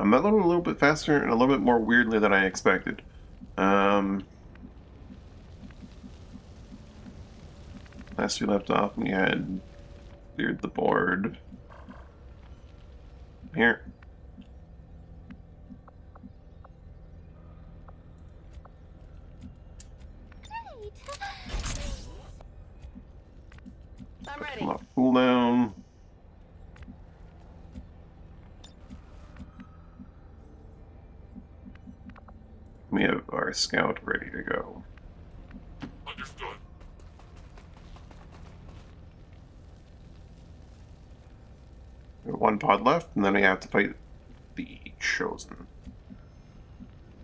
I'm a little bit faster and a little bit more weirdly than I expected. Last we left off, we had cleared the board. Here. I'm ready. Cooldown. We have our scout ready to go. Understood. We have one pod left, and then we have to fight the Chosen.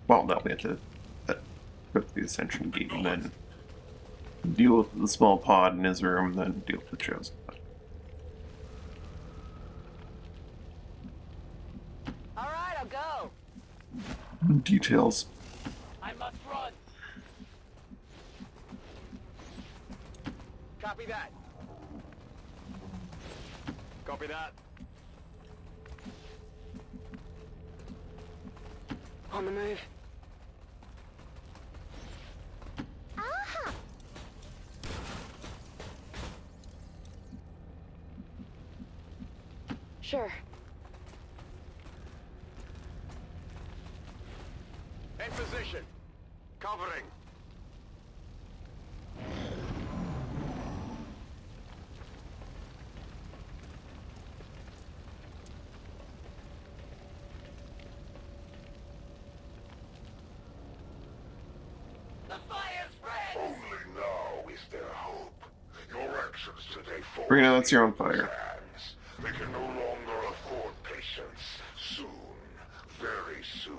Well, no, we have to go to the Ascension Gate and then deal with the small pod in his room, then deal with the Chosen. Alright, I'll go. Details. I must run. Copy that. Copy that. On the move. Aha! Sure. In position. Covering. The fire spreads! Only now is there hope. Your actions today force Rena, that's your own the fire. hands. They can no longer afford patience. Soon, very soon,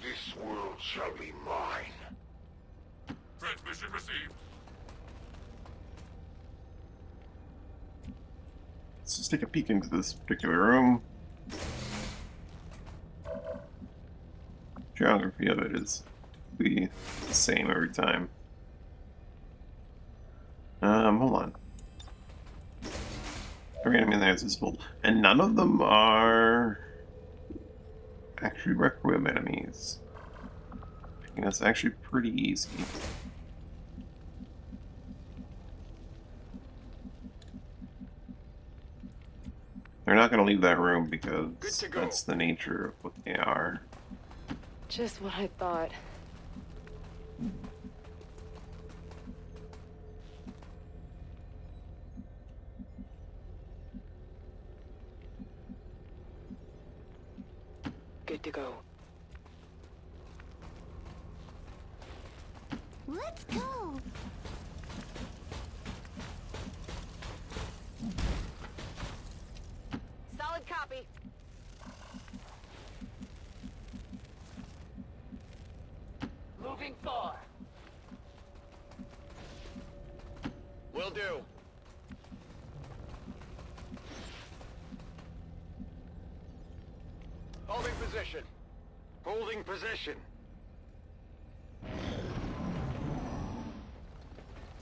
this world shall be mine. Transmission received. Let's just take a peek into this particular room. Geography of it is the same every time. Hold on. Every enemy in there is visible. And none of them are actually Requiem enemies. I think that's actually pretty easy. They're not going to leave that room because that's the nature of what they are. Just what I thought. Good to go. Let's go! Solid copy. Moving far. Will do. Holding position. Holding position.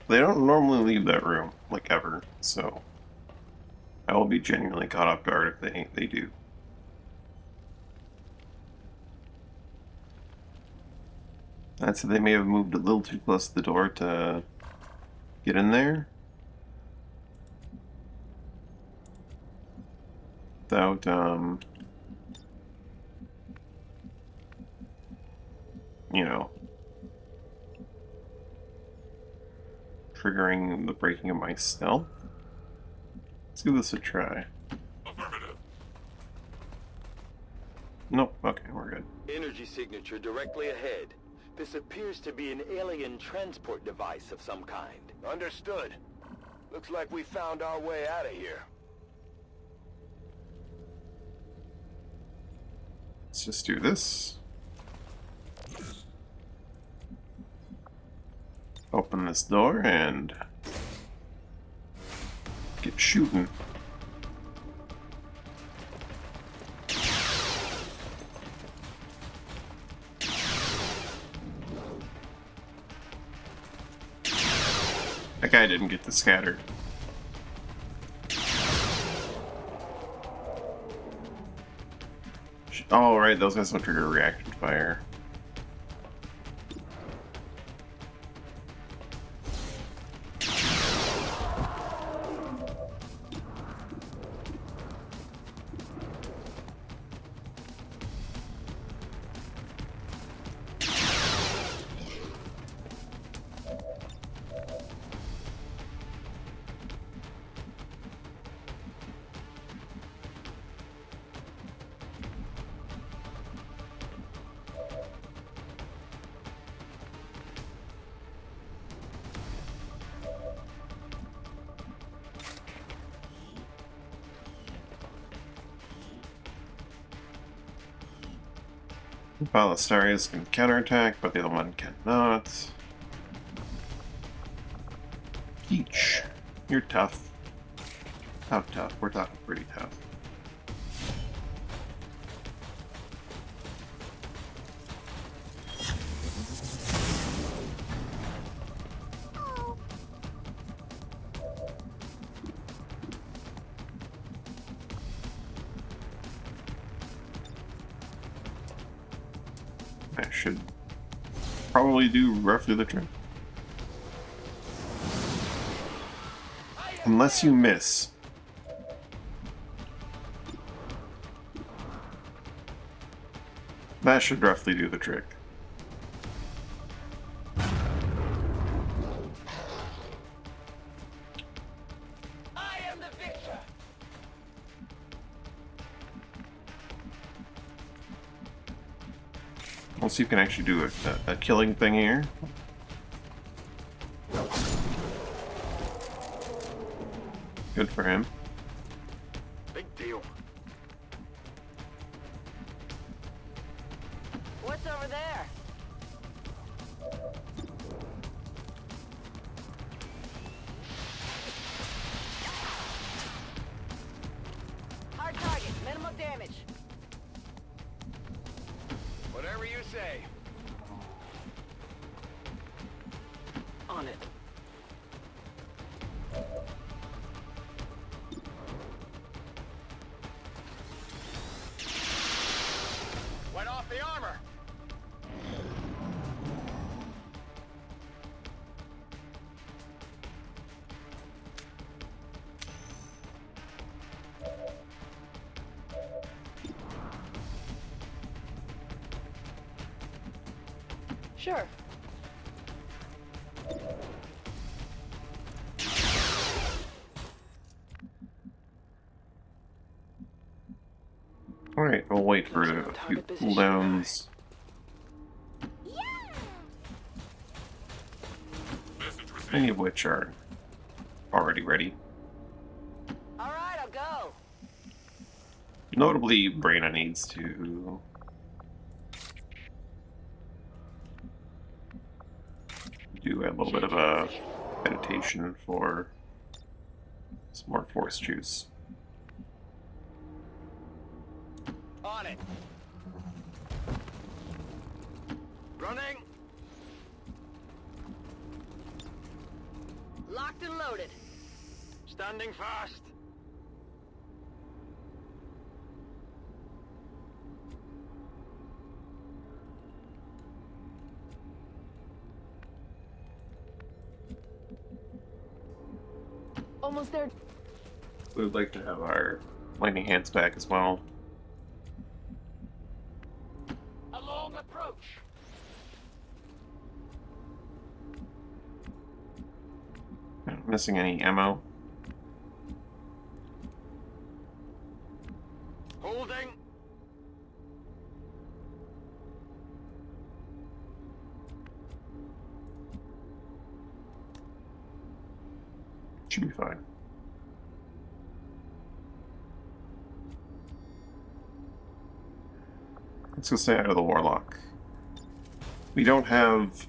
They don't normally leave that room, like ever, so I will be genuinely caught off guard if they do. I'd say they may have moved a little too close to the door to get in there. Without, you know, triggering the breaking of my stealth. Let's give this a try. Affirmative. Nope, okay, we're good. Energy signature directly ahead. This appears to be an alien transport device of some kind. Understood. Looks like we found our way out of here. Let's just do this. Open this door and get shooting. That guy didn't get the scatter. Oh, right, those guys don't trigger reaction fire. Ballistarius can counterattack, but the other one cannot. Peach, you're tough. How tough? We're talking pretty tough. Oh, I should probably do roughly the trick. Unless you miss. That should roughly do the trick. I am the victor. Let's see if you can actually do a killing thing here. Good for him. Big deal. What's over there? Hard target, minimum damage. Whatever you say. On it. Went off the armor. Sure. Alright, we'll wait for a few cooldowns. yeah. Many of which are already ready. All right, I'll go. Notably, Brina needs to do a little bit of a meditation for some more force juice. On it. Running. Locked and loaded. Standing fast. Almost there. We would like to have our lightning hands back as well. A long approach. Not missing any ammo. Holding. Should be fine. Let's go stay out of the Warlock. We don't have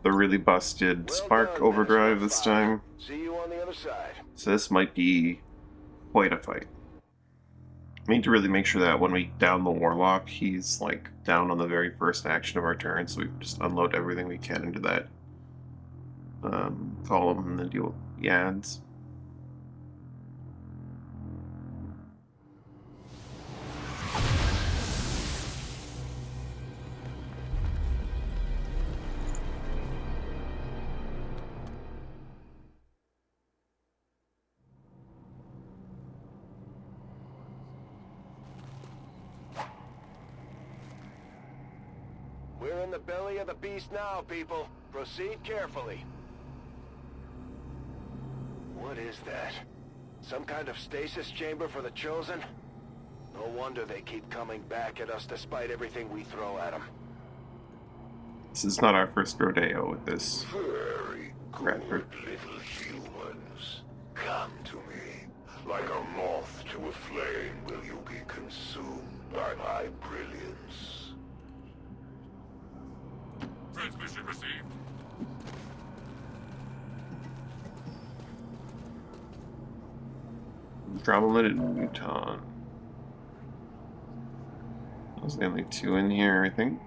the really busted Well Spark done, Overdrive Master this 5. time, See you on the other side. so this might be quite a fight. I need to really make sure that when we down the Warlock, he's like down on the very first action of our turn, so we can just unload everything we can into that column and then deal with the ads. We're in the belly of the beast now, people. Proceed carefully. What is that? Some kind of stasis chamber for the Chosen? No wonder they keep coming back at us despite everything we throw at them. This is not our first rodeo with this. Very good Bradford. little humans. Come to me. Like a moth to a flame will you be consumed by my brilliance. Transmission received. Dromolid and Newton. There's only 2 in here, I think.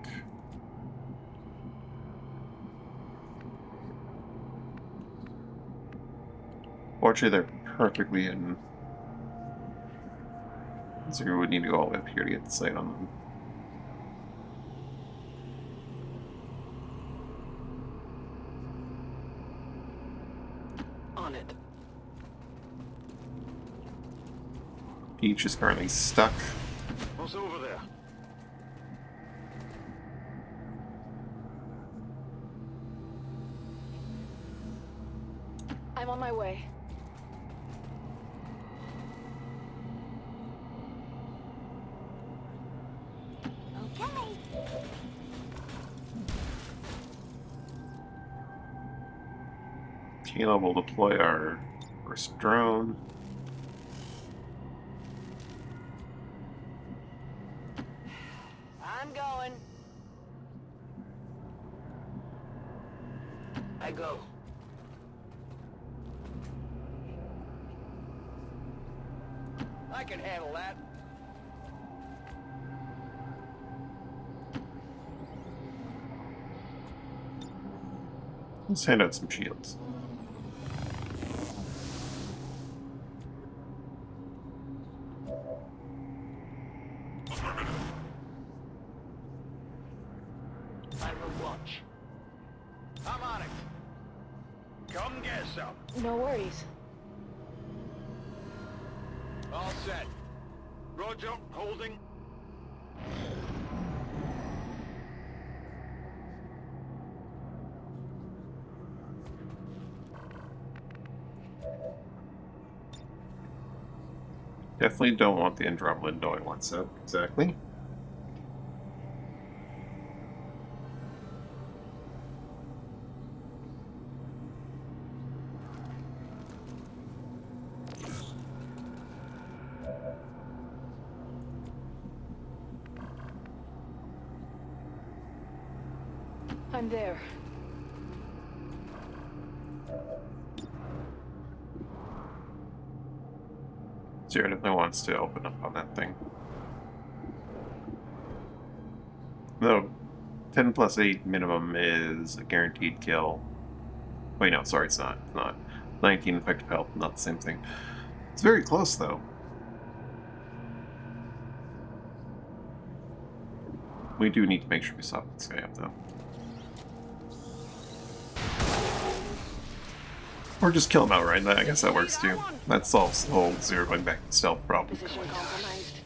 Fortunately, they're perfectly hidden. So we would need to go all the way up here to get the sight on them. On it. Peach is currently stuck. What's over there? I'm on my way. Okay. Caleb will deploy our first drone. I'm going. I go. I can handle that. Let's hand out some shields. I will watch. I'm on it. Come get some. No worries. All set. Roger, holding. Definitely don't want the Andromeda knowing what's up, exactly. I'm there. Zero definitely wants to open up on that thing. No, 10 plus 8 minimum is a guaranteed kill. Wait, no, sorry, it's not. It's not. 19 effective health, not the same thing. It's very close, though. We do need to make sure we stop this guy up, though. Or just kill him outright. I guess that works too. That solves the whole Zero going back to stealth problem. Position compromised.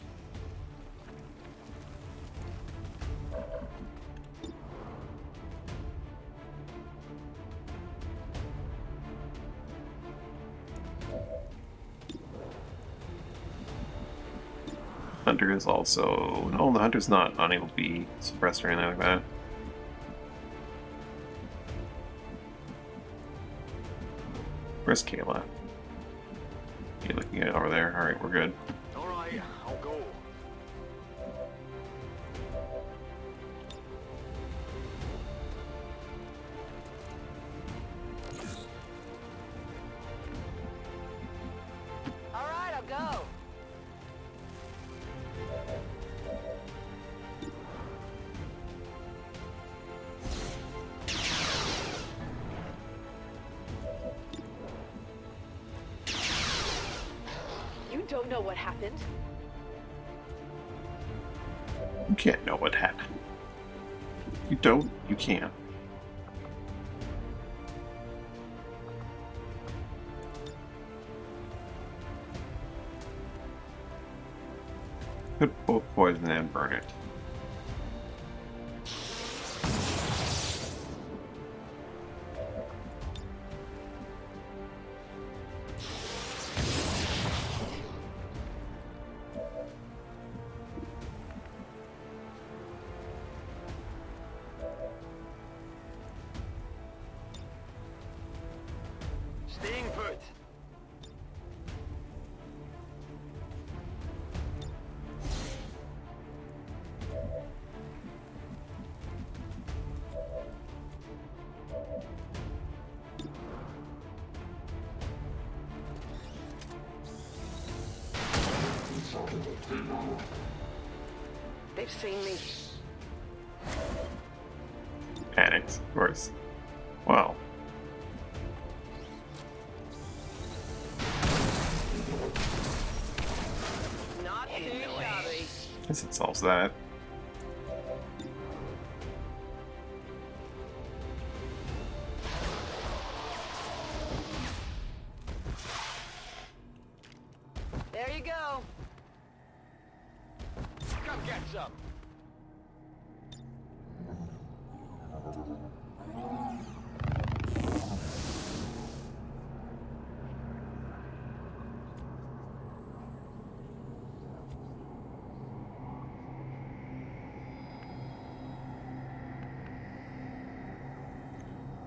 Hunter is also... No, the Hunter's not unable to be suppressed or anything like that. Where's Kayla? You looking at it over there? Alright, we're good. All right, I'll go. All right, I'll go. You don't know what happened. You can't know what happened. You don't, you can't. Put both poison and burn it. They've seen me. Panicked, of course. Well, Not too shabby. I guess it solves that. There you go. Come get some.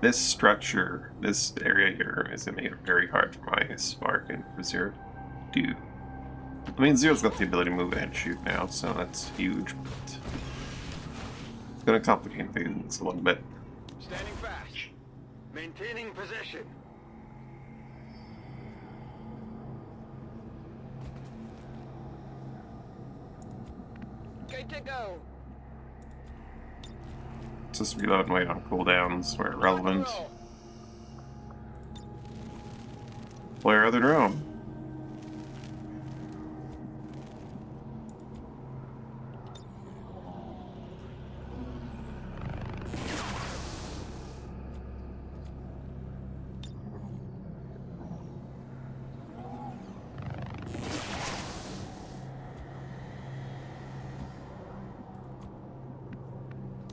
This structure, this area here, is gonna make it very hard for my Spark and for Zero to do. I mean, Zero's got the ability to move and shoot now, so that's huge, but it's gonna complicate things a little bit. Standing fast. Maintaining position. Good to go. Just reload and wait on cooldowns where relevant. Player of the drone.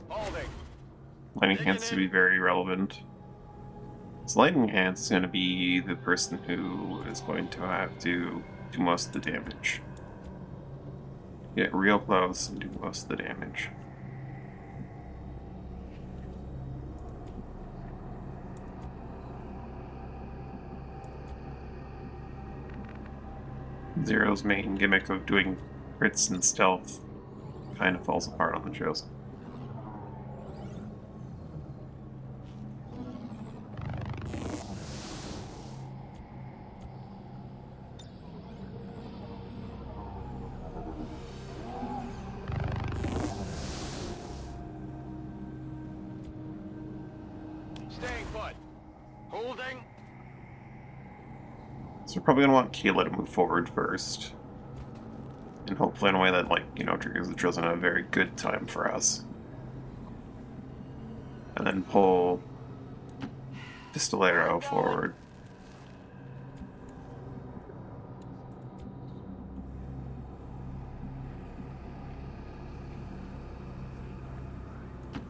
Holding. Lightning Hands to be very relevant. So Lightning Hands is going to be the person who is going to have to do most of the damage. Get real close and do most of the damage. Zero's main gimmick of doing crits and stealth kind of falls apart on the Chosen. Staying put. Holding. So we're probably going to want Kayla to move forward first. And hopefully in a way that, like, you know, triggers the Chosen at a very good time for us. And then pull Pistolero forward.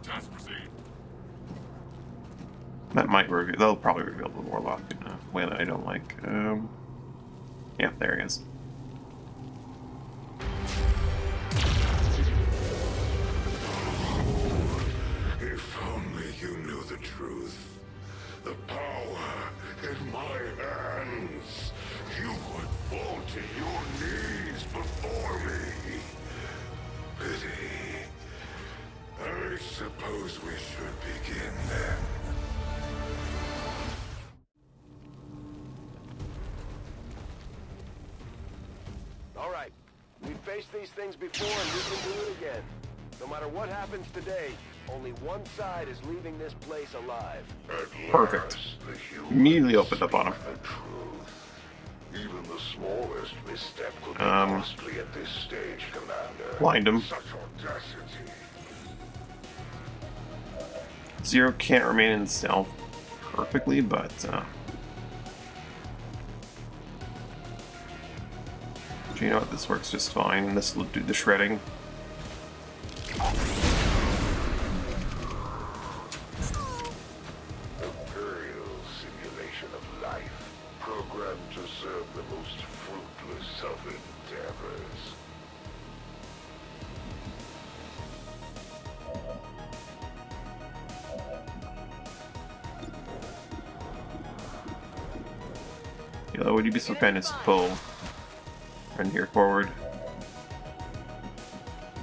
Task proceed. That might reveal, they'll probably reveal the Warlock in a way that I don't like. Yeah, there he is. If only you knew the truth. The power in my hands. You would fall to your knees before me. Pity. I suppose we should begin then. All right. We've faced these things before and we can do it again. No matter what happens today, only one side is leaving this place alive. At Perfect. last, the humans Immediately opened up on him. speak the truth. Even the smallest misstep could be Um, costly at this stage, Commander. Blind him. Such audacity. Zero can't remain in stealth perfectly, but you know what, this works just fine. This will do the shredding. Imperial simulation of life, programmed to serve the most fruitless of endeavors. Yeah, would you be so kind as to pull friend here forward?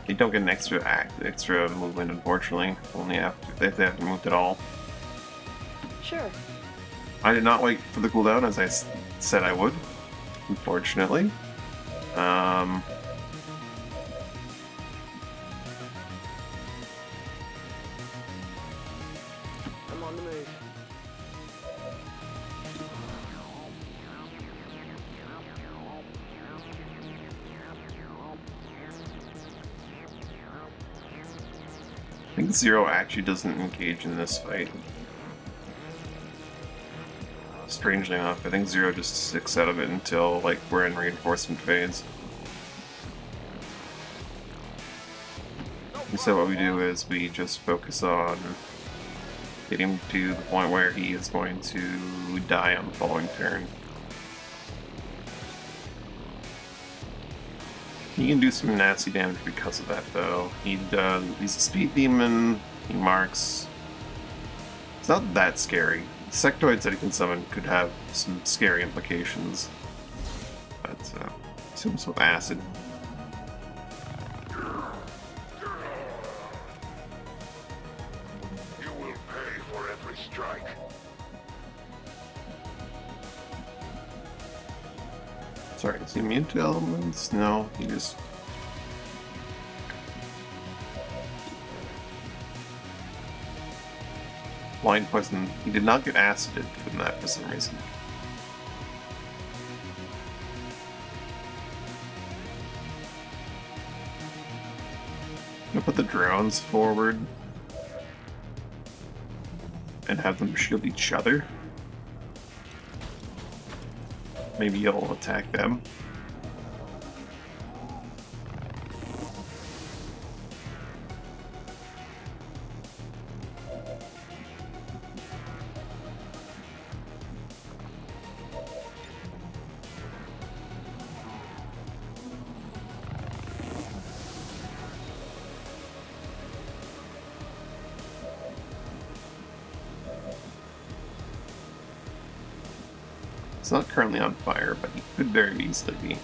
You don't get an extra movement, unfortunately. Only if they haven't moved at all. Sure. I did not wait for the cooldown as I said I would, unfortunately. On the move. I think Zero actually doesn't engage in this fight. Strangely enough, I think Zero just sticks out of it until, like, we're in reinforcement phase. So what we do is we just focus on getting to the point where he is going to die on the following turn. He can do some nasty damage because of that, though. He's a speed demon, he marks. It's not that scary. The sectoids that he can summon could have some scary implications. But, assumes with acid. You will pay for every strike. Sorry, is he immune to elements? No, he just... Blind poison. He did not get acided from that for some reason. I'm gonna put the drones forward and have them shield each other. Maybe you'll attack them. It's not currently on fire, but he could very easily be.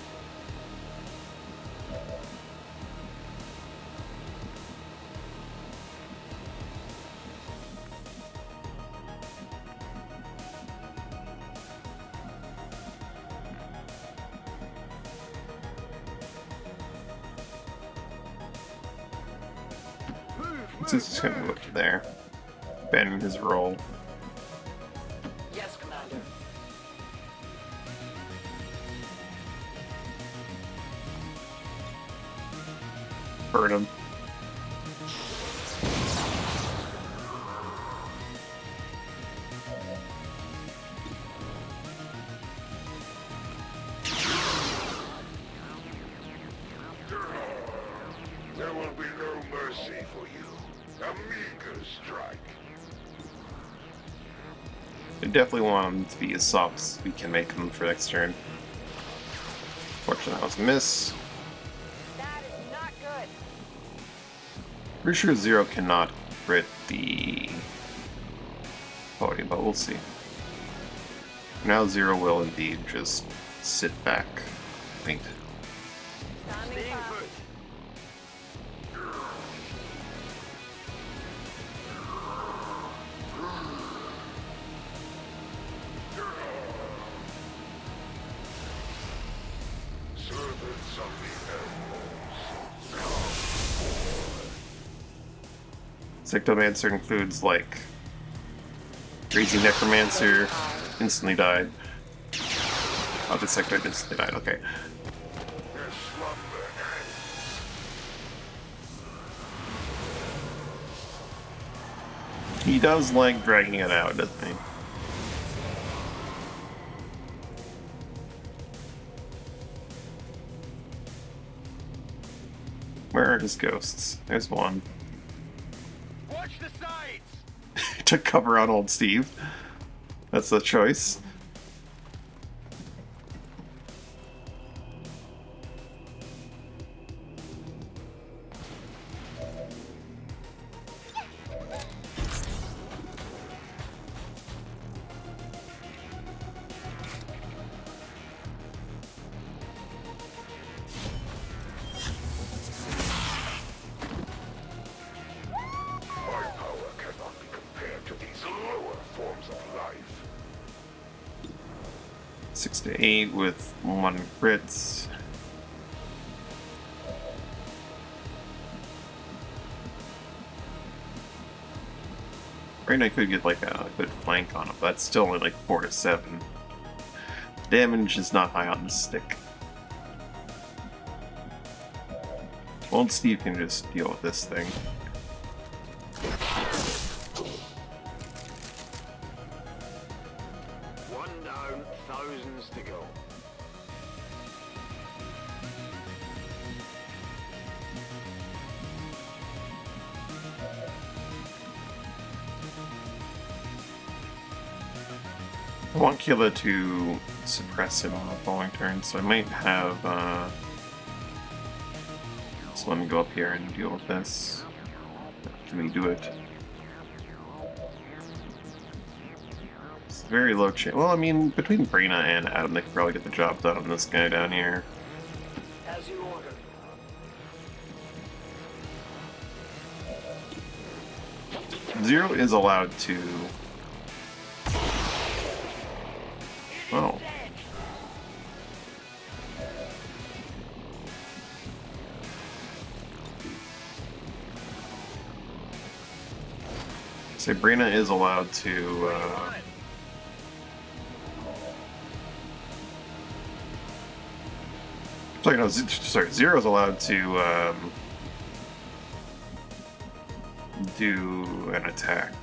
It's just gonna move to there. Abandon his role. Yes, Commander. Burn him. There will be no mercy for you. A meager strike. We definitely want him to be as soft as we can make him for next turn. Fortunately, that was a miss. That is not good. Pretty sure Zero cannot crit the podium, but we'll see. Now Zero will indeed just sit back. Wait. Standing Staying fast. put. Servants of the Sectomancer includes like Crazy Necromancer, instantly died. Oh, the Sectoid instantly died, okay. Their slumber ends. He does like dragging it out, doesn't he? Where are his ghosts? There's one. Watch the sides! He took cover on old Steve. That's the choice. My power cannot be compared to these lower forms of life. 6 to 8 with 1 crits. Right now I could get like a good flank on it, but that's still only like 4 to 7. Damage is not high on the stick. Old Steve can just deal with this thing. One down, thousands to go. I want Killa to suppress him on the following turn, so I might have so let me go up here and deal with this. Can we do it? It's very low chance. Well, I mean, between Brina and Adam, they could probably get the job done on this guy down here. As you order. Zero is allowed to. Oh. Sabrina is allowed to. Sorry, no. Sorry, Zero is allowed to do an attack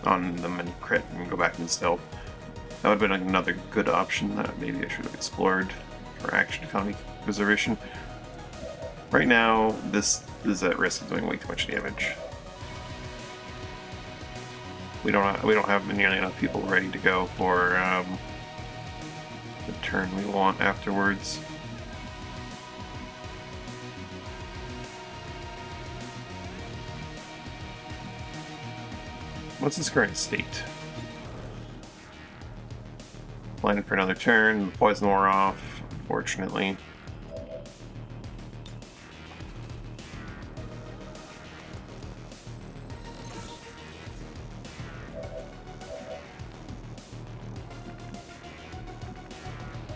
on them and crit and go back and stealth. That would have been another good option that maybe I should have explored for action economy preservation. Right now, this is at risk of doing way too much damage. We don't have nearly enough people ready to go for the turn we want afterwards. What's his current state? Planning for another turn. The poison wore off, unfortunately.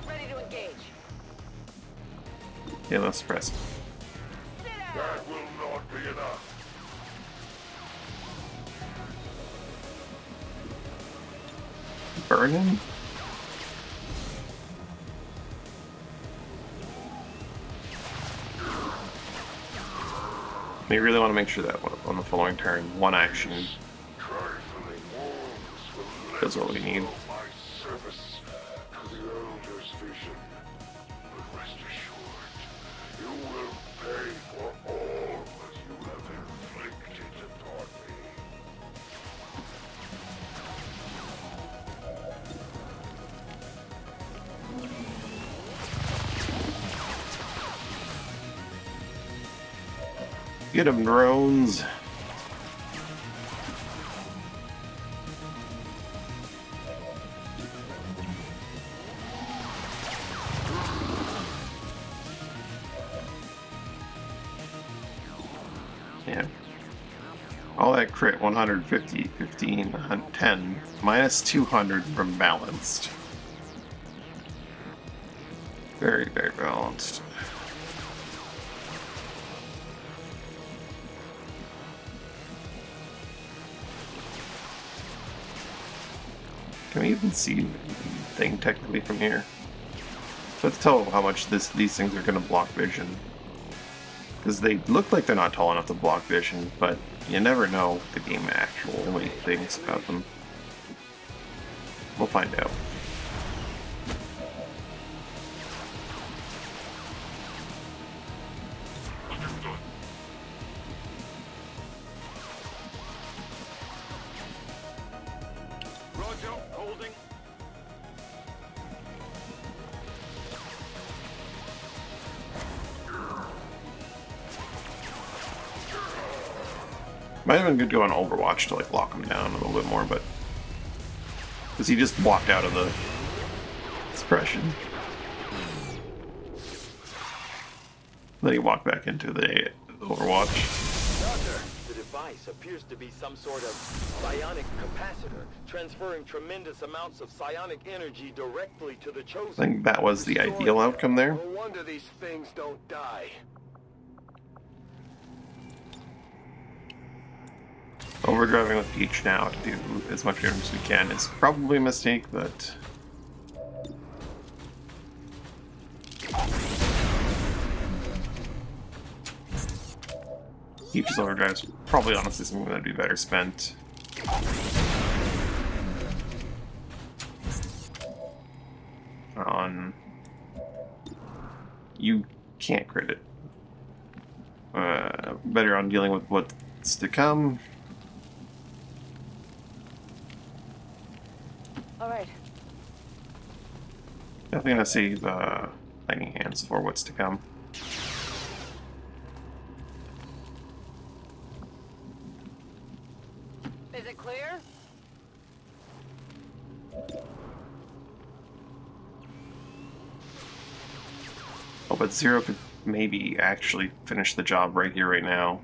Ready to engage. Yeah, let's press. That will not be enough. Burn him? We really want to make sure that on the following turn, one action Trifling wounds will does what we need. my service to the Elder's vision. But rest assured, you will pay for all that you have inflicted upon me. Get him, drones. Yeah. All that crit, 150, 15, 10, minus 200 from balanced. Very, very balanced. Can we even see anything technically from here? So let's tell how much these things are going to block vision. Because they look like they're not tall enough to block vision, but you never know the game actually thinks about them. We'll find out. Roger, holding. Might have been good to go on Overwatch to like lock him down a little bit more, but because he just walked out of the suppression. Then he walked back into the Overwatch. Doctor, the device appears to be some sort of psionic capacitor, transferring tremendous amounts of psionic energy directly to the chosen. I think that was the ideal outcome there. No wonder these things don't die. Overdriving with Peach now to do as much damage as we can is probably a mistake, but... Peach's overdrive is probably honestly something that'd be better spent on... You can't crit it. Better on dealing with what's to come. All right. Definitely gonna save Lightning Hands for what's to come. Is it clear? Oh, but Zero could maybe actually finish the job right here, right now.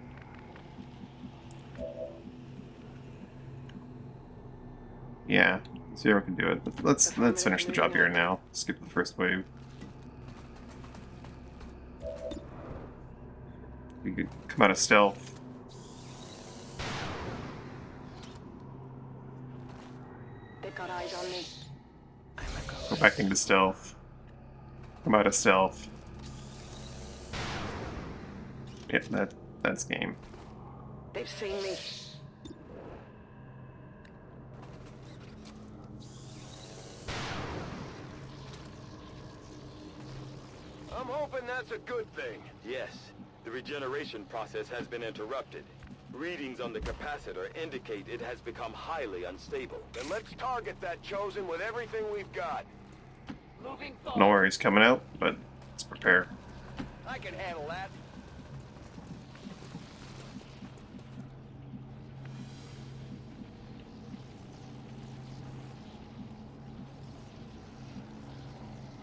Yeah, Zero can do it. Let's finish the job here and now. Skip the first wave. We could come out of stealth. They've got eyes on me. Go back into stealth. Come out of stealth. Yep, that's game. They've seen me. I'm hoping that's a good thing. Yes, the regeneration process has been interrupted. Readings on the capacitor indicate it has become highly unstable. Then let's target that Chosen with everything we've got. Moving No forward. worries coming out, but let's prepare. I can handle that.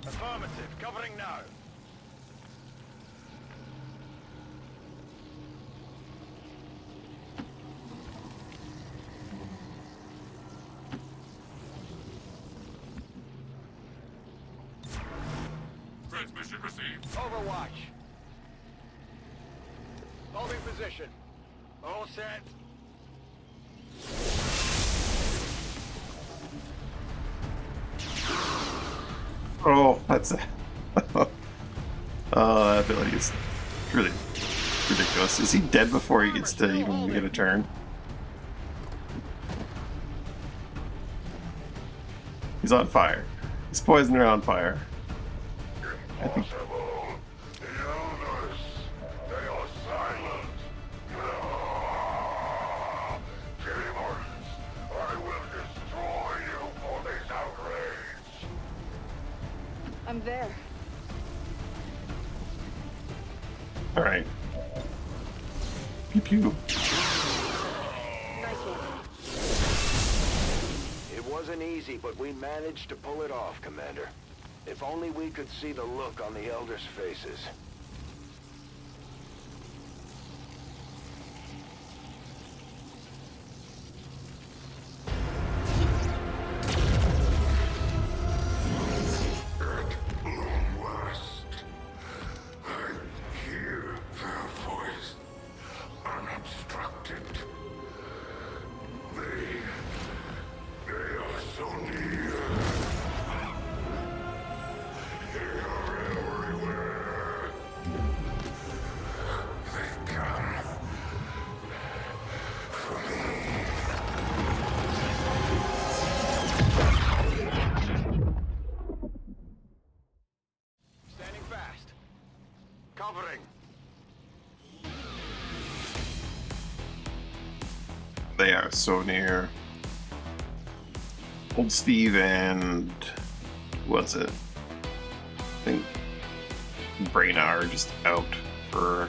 Affirmative, covering now. Transmission received. Overwatch. Holding position. All set. Oh, that's that ability is really ridiculous. Is he dead before he gets to even get a turn? He's on fire. He's poisoned or on fire. I think Impossible. The elders, they are silent. Demons, I will destroy you for this outrage. I'm there. Alright. Pew pew. Nice one. It wasn't easy, but we managed to pull it off, Commander. If only we could see the look on the elders' faces. West, I hear their voice unobstructed. They are so near. They are everywhere. They come for me. Standing fast. Covering. They are so near. Old Steve and who was it? I think Braina are just out for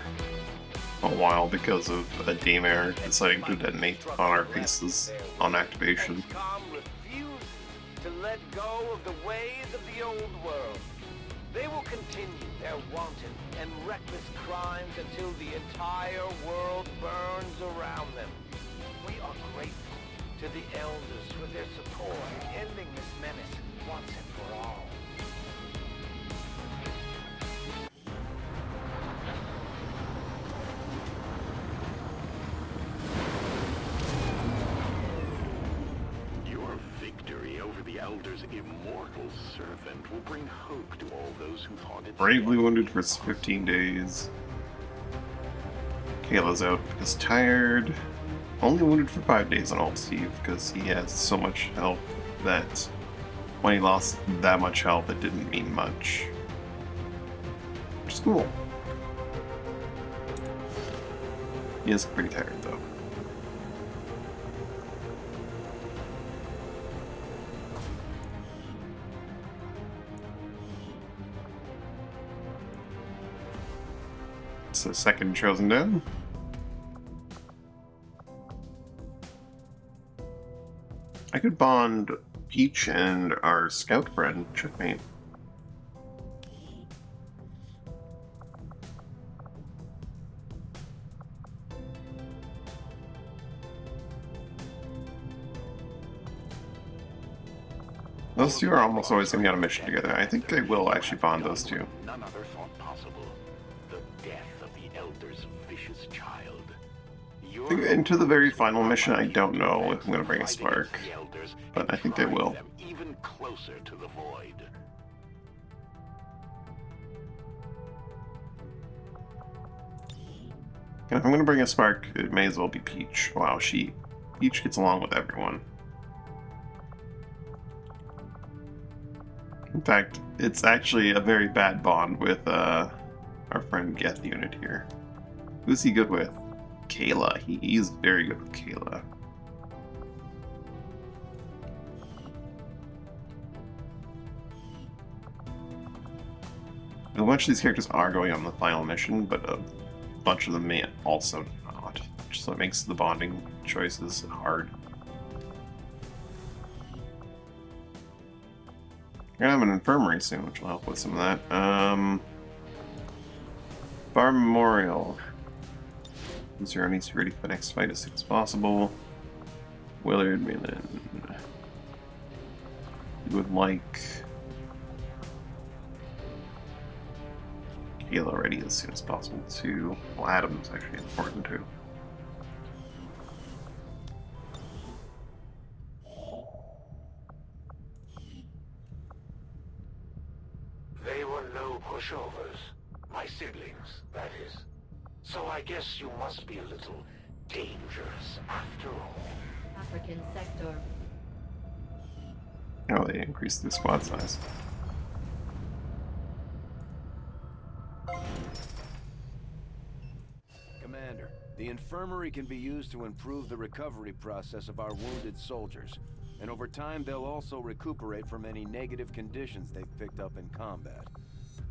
a while because of a daemare deciding to detonate on our faces on activation. XCOM refuses to let go of the ways of the old world. They will continue their wanton and reckless crimes until the entire world burns around them. We are grateful to the elders for their support in ending this menace once and for all. Elder's immortal servant will bring hope to all those who thought it Bravely wounded for 15 days. Kayla's out because tired. Only wounded for 5 days on Old Steve because he has so much health that when he lost that much health, it didn't mean much. Which is cool. He is pretty tired though. It's the second chosen down. I could bond Peach and our scout friend, Checkmate. Those two are almost always going to be on a mission together. I think I will actually bond those two. None other thought possible. The death of the Elder's vicious child. Into the very final mission, I don't know if I'm going to bring a spark, but I think I will. Even closer to the void. And if I'm going to bring a spark, it may as well be Peach. Wow, Peach gets along with everyone. In fact, it's actually a very bad bond with our friend Geth unit here. Who's he good with? Kayla. He's very good with Kayla. A bunch of these characters are going on the final mission, but a bunch of them may also not. So it makes the bonding choices hard. We're gonna have an infirmary soon, which will help with some of that. Farm Memorial. Zero needs to be ready for the next fight as soon as possible. Willard Malin. You would like Kayla ready as soon as possible too. Well, Adam's actually important too. They were no pushovers. My siblings, that is. So I guess you must be a little dangerous after all. African sector. Oh, they increased the squad size. Commander, the infirmary can be used to improve the recovery process of our wounded soldiers. And over time, they'll also recuperate from any negative conditions they've picked up in combat.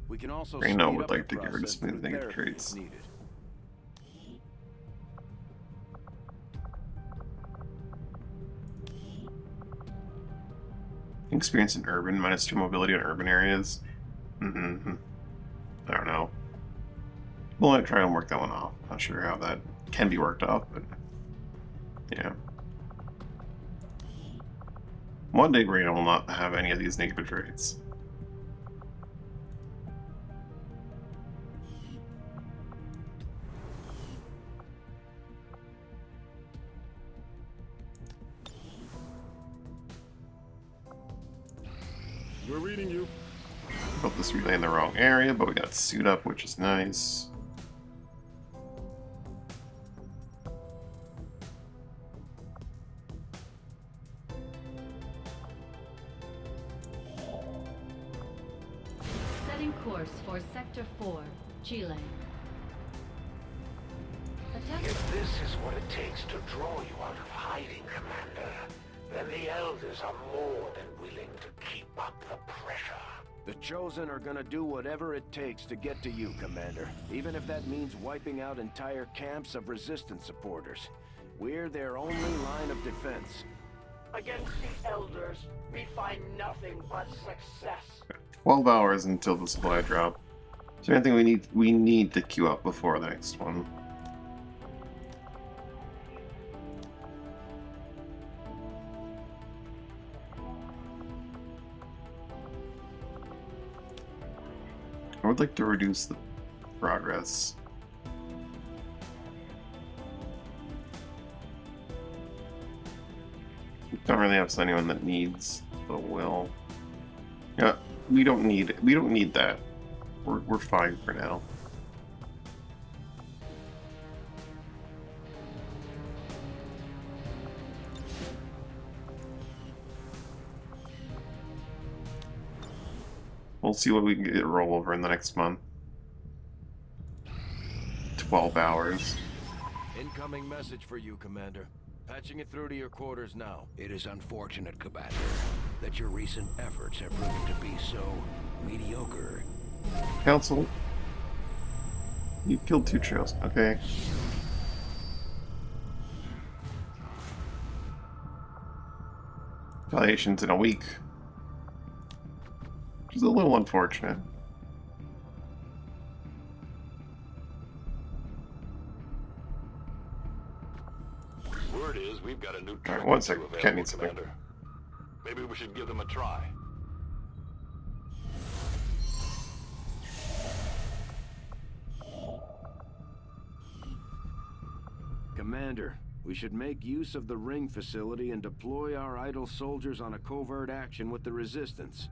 We can also Reno speed would up like the to get rid of process smooth through negative therapy traits. if needed. Experience in urban, -2 mobility in urban areas. I don't know. We'll try and work that one off. Not sure how that can be worked off, but yeah. One day Reno will not have any of these negative traits. We're reading you. Built this relay in the wrong area, but we got suit up, which is nice. Setting course for Sector 4, Chile. Attack. If this is what it takes to draw you out of hiding, Commander, then the Elders are more than willing to keep up the pressure. The Chosen are gonna do whatever it takes to get to you, Commander. Even if that means wiping out entire camps of Resistance supporters. We're their only line of defense. Against the Elders, we find nothing but success. 12 hours until the supply drop. Is there anything we need to queue up before the next one? I would like to reduce the progress. Don't really have anyone that needs Oh well. Yeah, we don't need that. We're fine for now. We'll see what we can get roll over in the next month. 12 hours. Incoming message for you, Commander. Patching it through to your quarters now. It is unfortunate, Commander, that your recent efforts have proven to be so mediocre. Council, you've killed 2 trails. Okay. Retaliation's in a week. Which is a little unfortunate. Word is we've got a new Alright, trick one or two second. available, Cat needs something. Commander. Maybe we should give them a try. Commander, we should make use of the ring facility and deploy our idle soldiers on a covert action with the Resistance.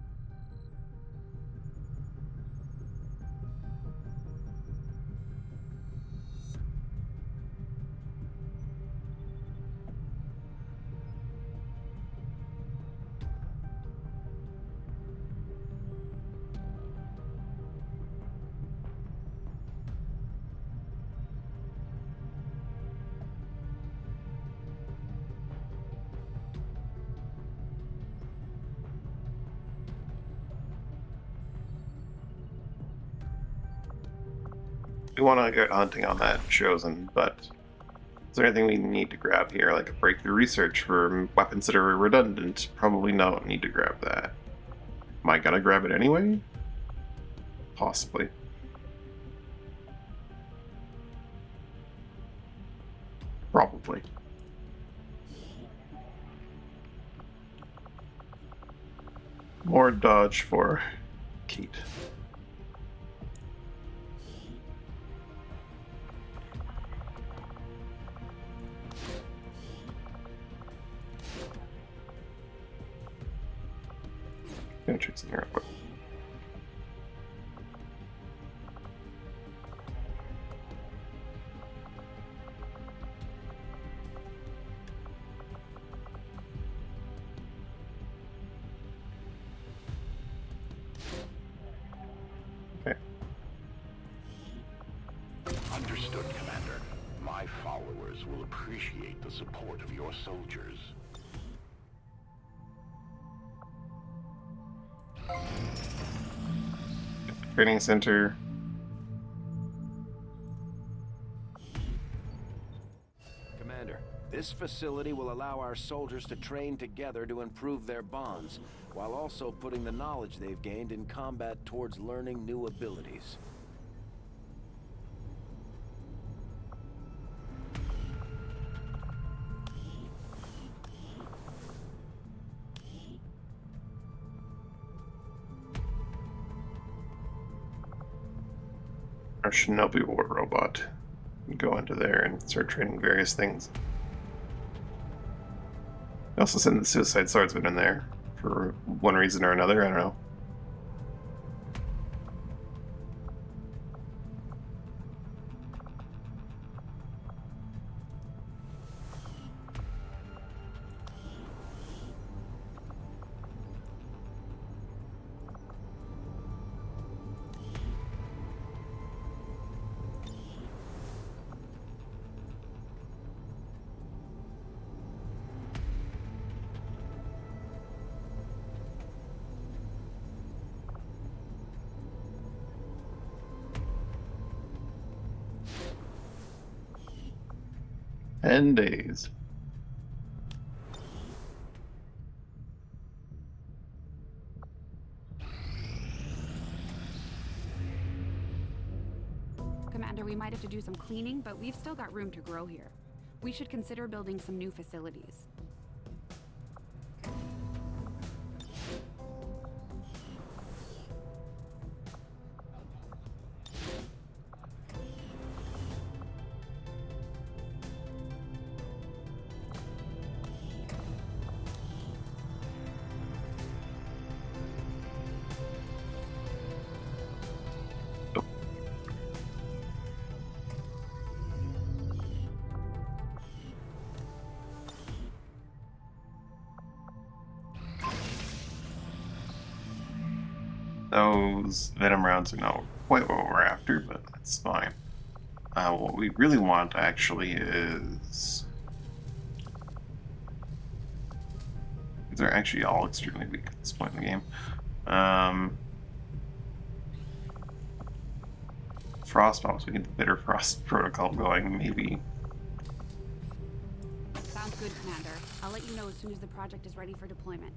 We want to go hunting on that chosen, but is there anything we need to grab here, like a breakthrough research for weapons that are redundant? Probably not need to grab that. Am I gonna grab it anyway? Possibly. Probably. More dodge for Kate. Gonna check some here real quick. Okay. Understood, Commander. My followers will appreciate the support of your soldiers. Training center. Commander, this facility will allow our soldiers to train together to improve their bonds, while also putting the knowledge they've gained in combat towards learning new abilities. Our Shinobi War robot. Go into there and start training various things. I also send the Suicide Swordsman in there for one reason or another, I don't know. Days. Commander, we might have to do some cleaning, but we've still got room to grow here. We should consider building some new facilities. Those venom rounds are not quite what we're after, but that's fine. What we really want actually is... They're actually all extremely weak at this point in the game. Frost bombs, we get the Bitter Frost protocol going, maybe. Sounds good, Commander. I'll let you know as soon as the project is ready for deployment.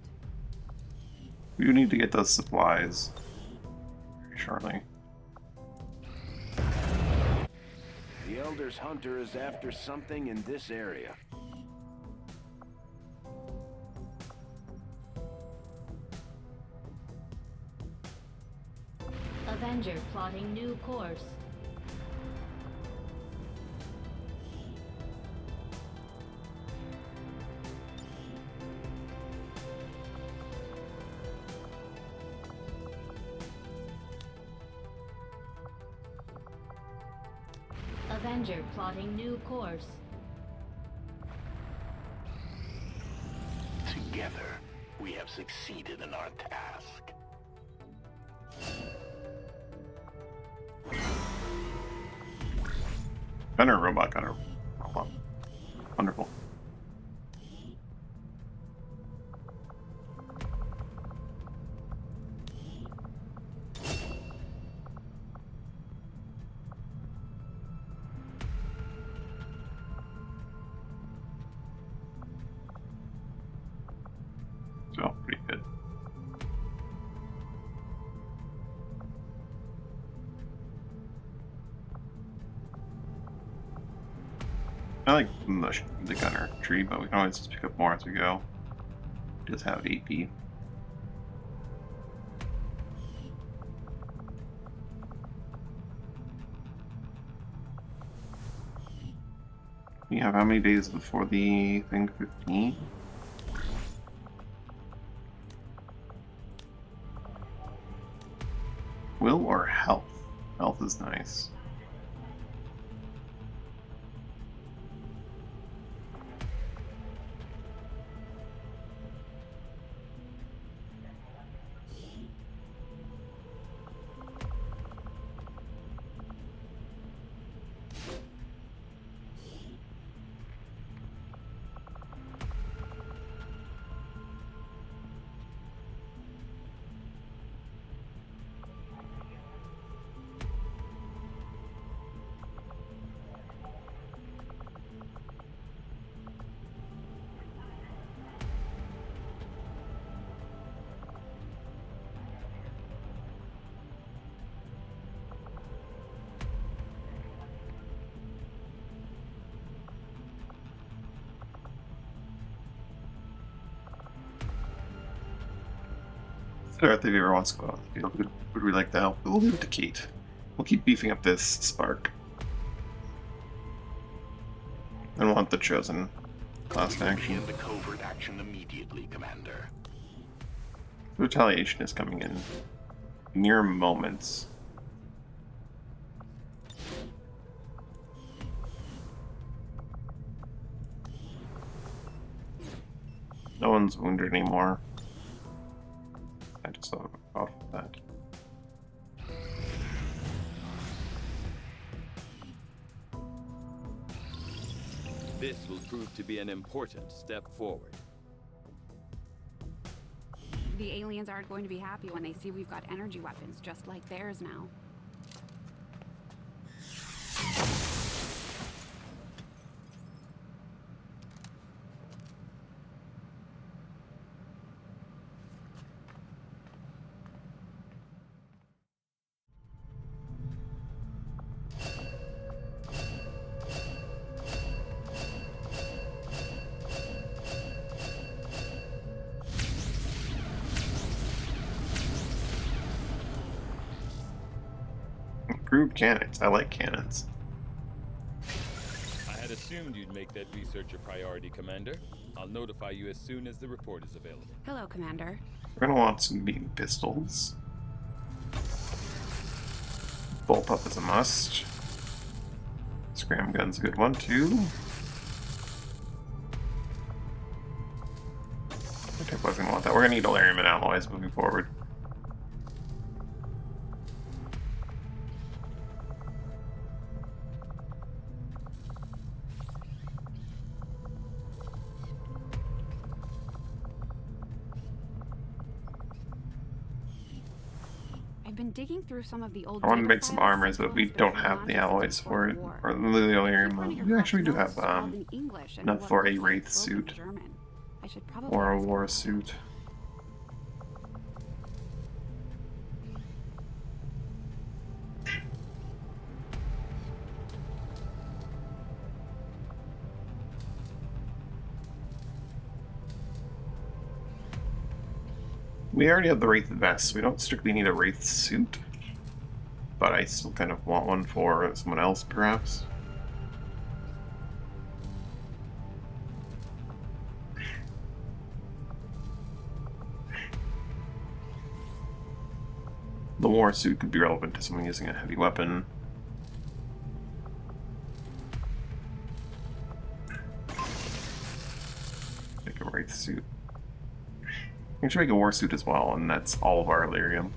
We do need to get those supplies very shortly. The Elder's Hunter is after something in this area. Avenger plotting new course. Avenger plotting new course. Together, we have succeeded in our task. Gunner robot gunner. Wonderful. So pretty good. I like the gunner tree, but we can always just pick up more as we go. It does have AP. We have how many days before the thing? 15? Will or health? Health is nice. If you ever wants to go out in the field, would we like to help? We'll leave it to Kate. We'll keep beefing up this spark. And we'll want the chosen class to action. Begin the covert action immediately, Commander. Retaliation is coming in mere moments. No one's wounded anymore. I just saw off that. This will prove to be an important step forward. The aliens aren't going to be happy when they see we've got energy weapons just like theirs now. Improved cannons. I like cannons. I had assumed you'd make that research a priority, Commander. I'll notify you as soon as the report is available. Hello, Commander. We're gonna want some beam pistols. Bullpup is a must. Scram gun's a good one too. I think I was gonna want that. We're gonna need Alarium and alloys moving forward. been digging through some of the old I want to data make some files armors, but Central we has been don't have the launching since alloys before for the it. war. Or the only Keep one of your we actually do Hawk's have notes spelled in English and enough what for a looks like wraith broken suit German. I should probably or a ask him war about that. suit. We already have the Wraith vest, so we don't strictly need a Wraith suit. But I still kind of want one for someone else, perhaps. The war suit could be relevant to someone using a heavy weapon. Make a Wraith suit. We should make a war suit as well, and that's all of our Illyrium.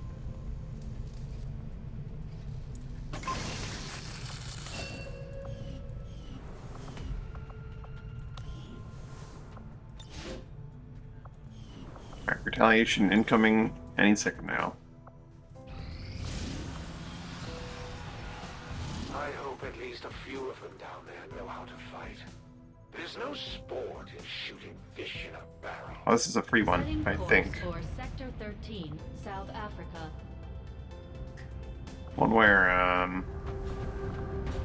Alright, retaliation incoming any second now. I hope at least a few of them down there know how to fight. There's no sport in shooting fish in a barrel. Oh, this is a free one, Setting I course think. for Sector 13, South Africa. One where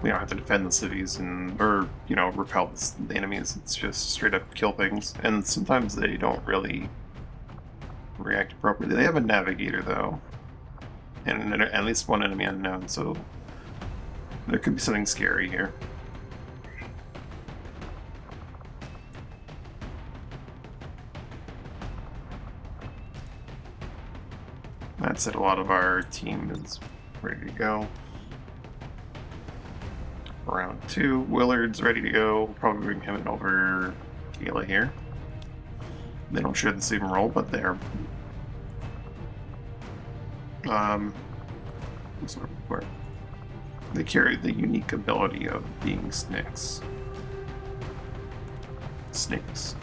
we don't have to defend the cities and or repel the enemies. It's just straight up kill things, and sometimes they don't really react appropriately. They have a navigator though, and at least one enemy unknown, so there could be something scary here. That said, a lot of our team is ready to go. Round 2, Willard's ready to go. We'll probably bring him in over Kayla here. They don't share the same role, but they're they carry the unique ability of being snakes. Snakes.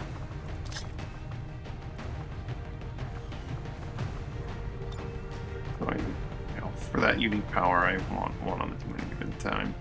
So for that unique power, I want one on the team at any given time.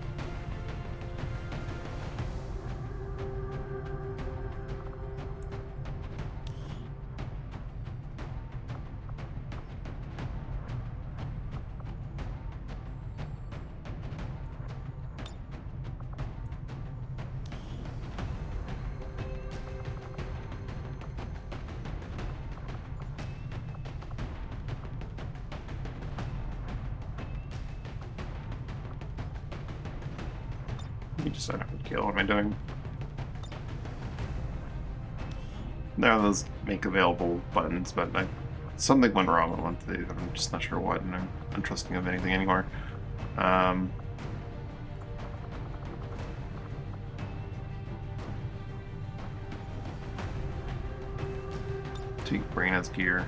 Let me just sign up with Kayla. What am I doing? There are those make available buttons, but something went wrong with one today. I'm just not sure what, and I'm untrusting of anything anymore. Take Brana's gear.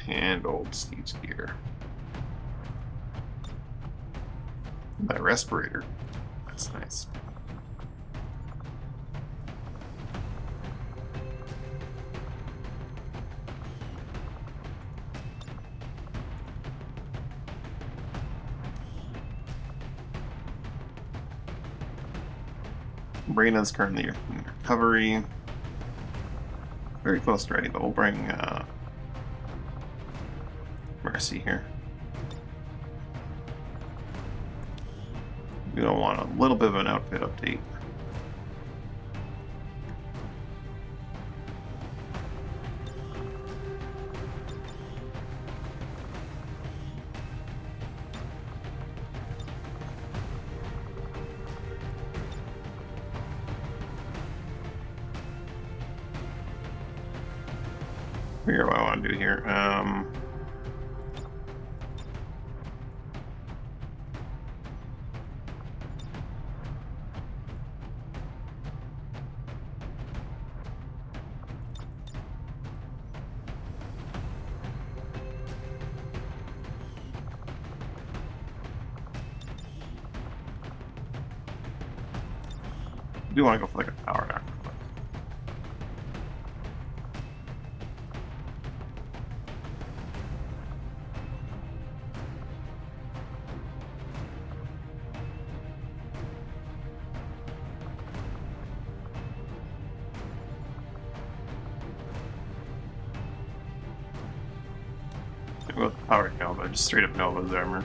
And old Steve's gear. That respirator. That's nice. Brina's currently in recovery. Very close to ready, but we'll bring Mercy here. We don't want a little bit of an outfit update. Figure out what I want to do here. I do want to go for like a powered armor. Go with powered Nova, just straight up Nova's armor.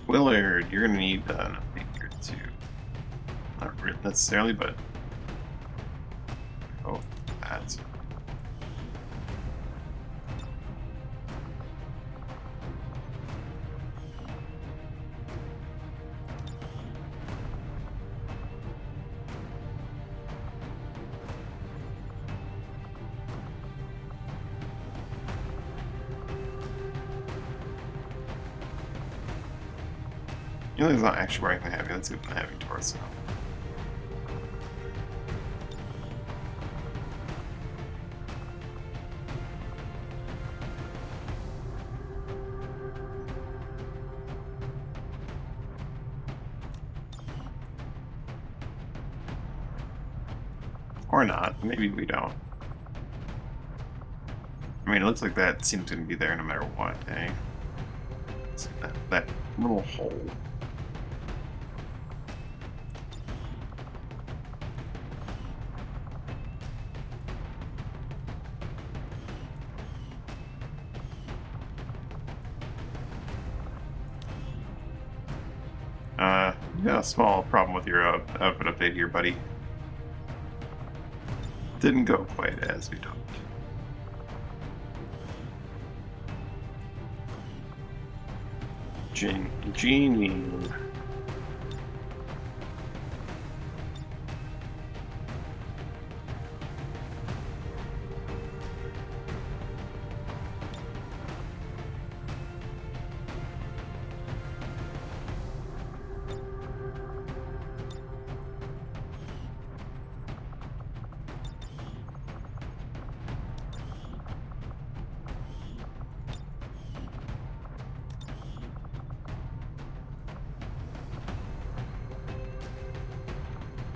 Willard, you're gonna need an update here too. Not really necessarily, but oh, ads. You know, he's not actually wearing the heavy, let's give him the heavy torso. Or not, maybe we don't. I mean, it looks like that seems to be there no matter what, eh? See that little hole. Yeah, small problem with your outfit update here, buddy. Didn't go quite as we hoped. Genie.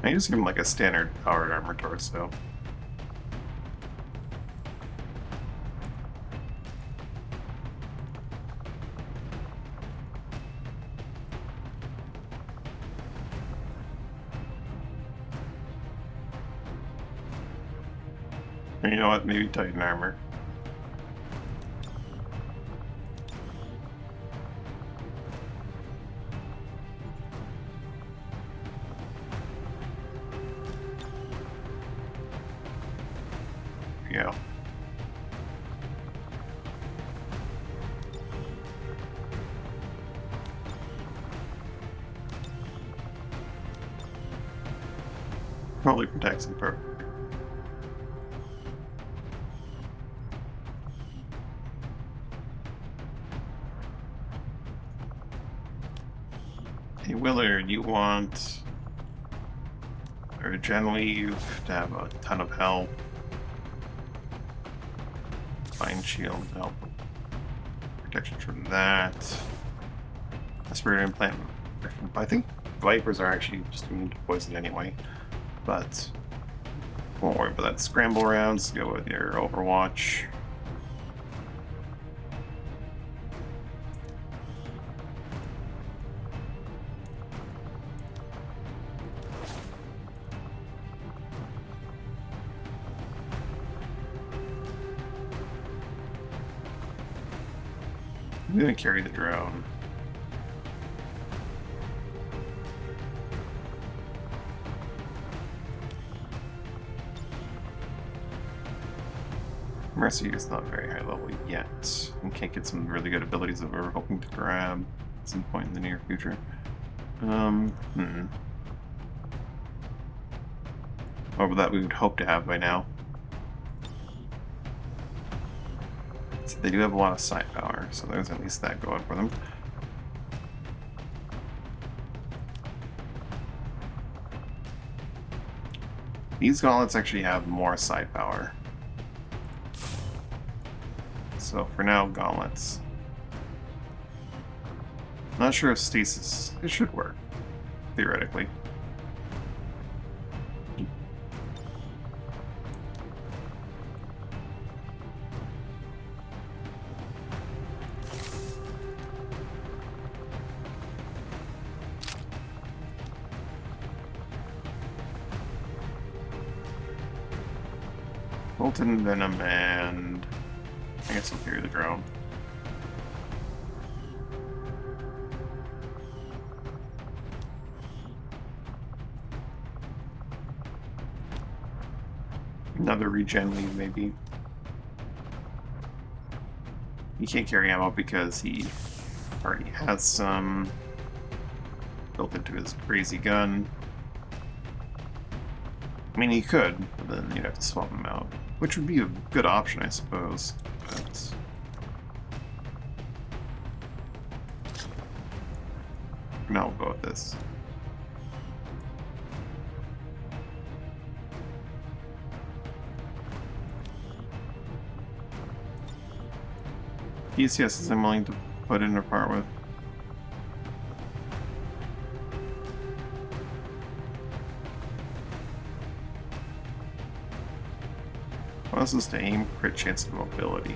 I just give him like a standard powered armor torso. And you know what? Maybe Titan armor. Yeah. Probably protects him perfectly. Hey Willard, you want or generally to have a ton of health. Fine shield help. Protection from that. Aspirator implant. I think Vipers are actually just immune to poison anyway. But won't worry about that. Scramble rounds, go with your Overwatch. I'm gonna carry the drone. Mercy is not very high level yet. We can't get some really good abilities that we were hoping to grab at some point in the near future. Over that we would hope to have by now. So they do have a lot of side power, so there's at least that going for them. These gauntlets actually have more side power. So for now, gauntlets. Not sure if stasis... It should work, theoretically. Molten Venom and... I guess I'll carry the drone. Another regen lead, maybe. He can't carry ammo because he already has some built into his crazy gun. I mean, he could, but then you'd have to swap him out. Which would be a good option, I suppose. But... for now, we'll go with this. PCS I'm willing to put in or part with. This is to aim, crit chance, and mobility.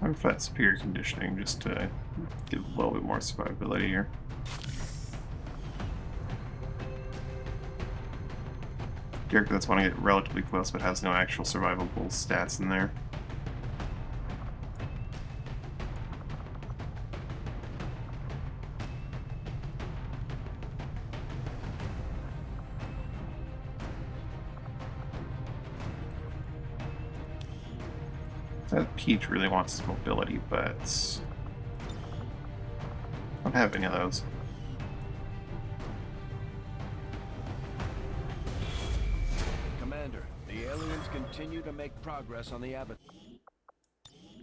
I'm fat superior conditioning just to give a little bit more survivability here. Character that's want to get relatively close but has no actual survivable stats in there. That Peach really wants his mobility, but I don't have any of those. The aliens continue to make progress on the Avatar.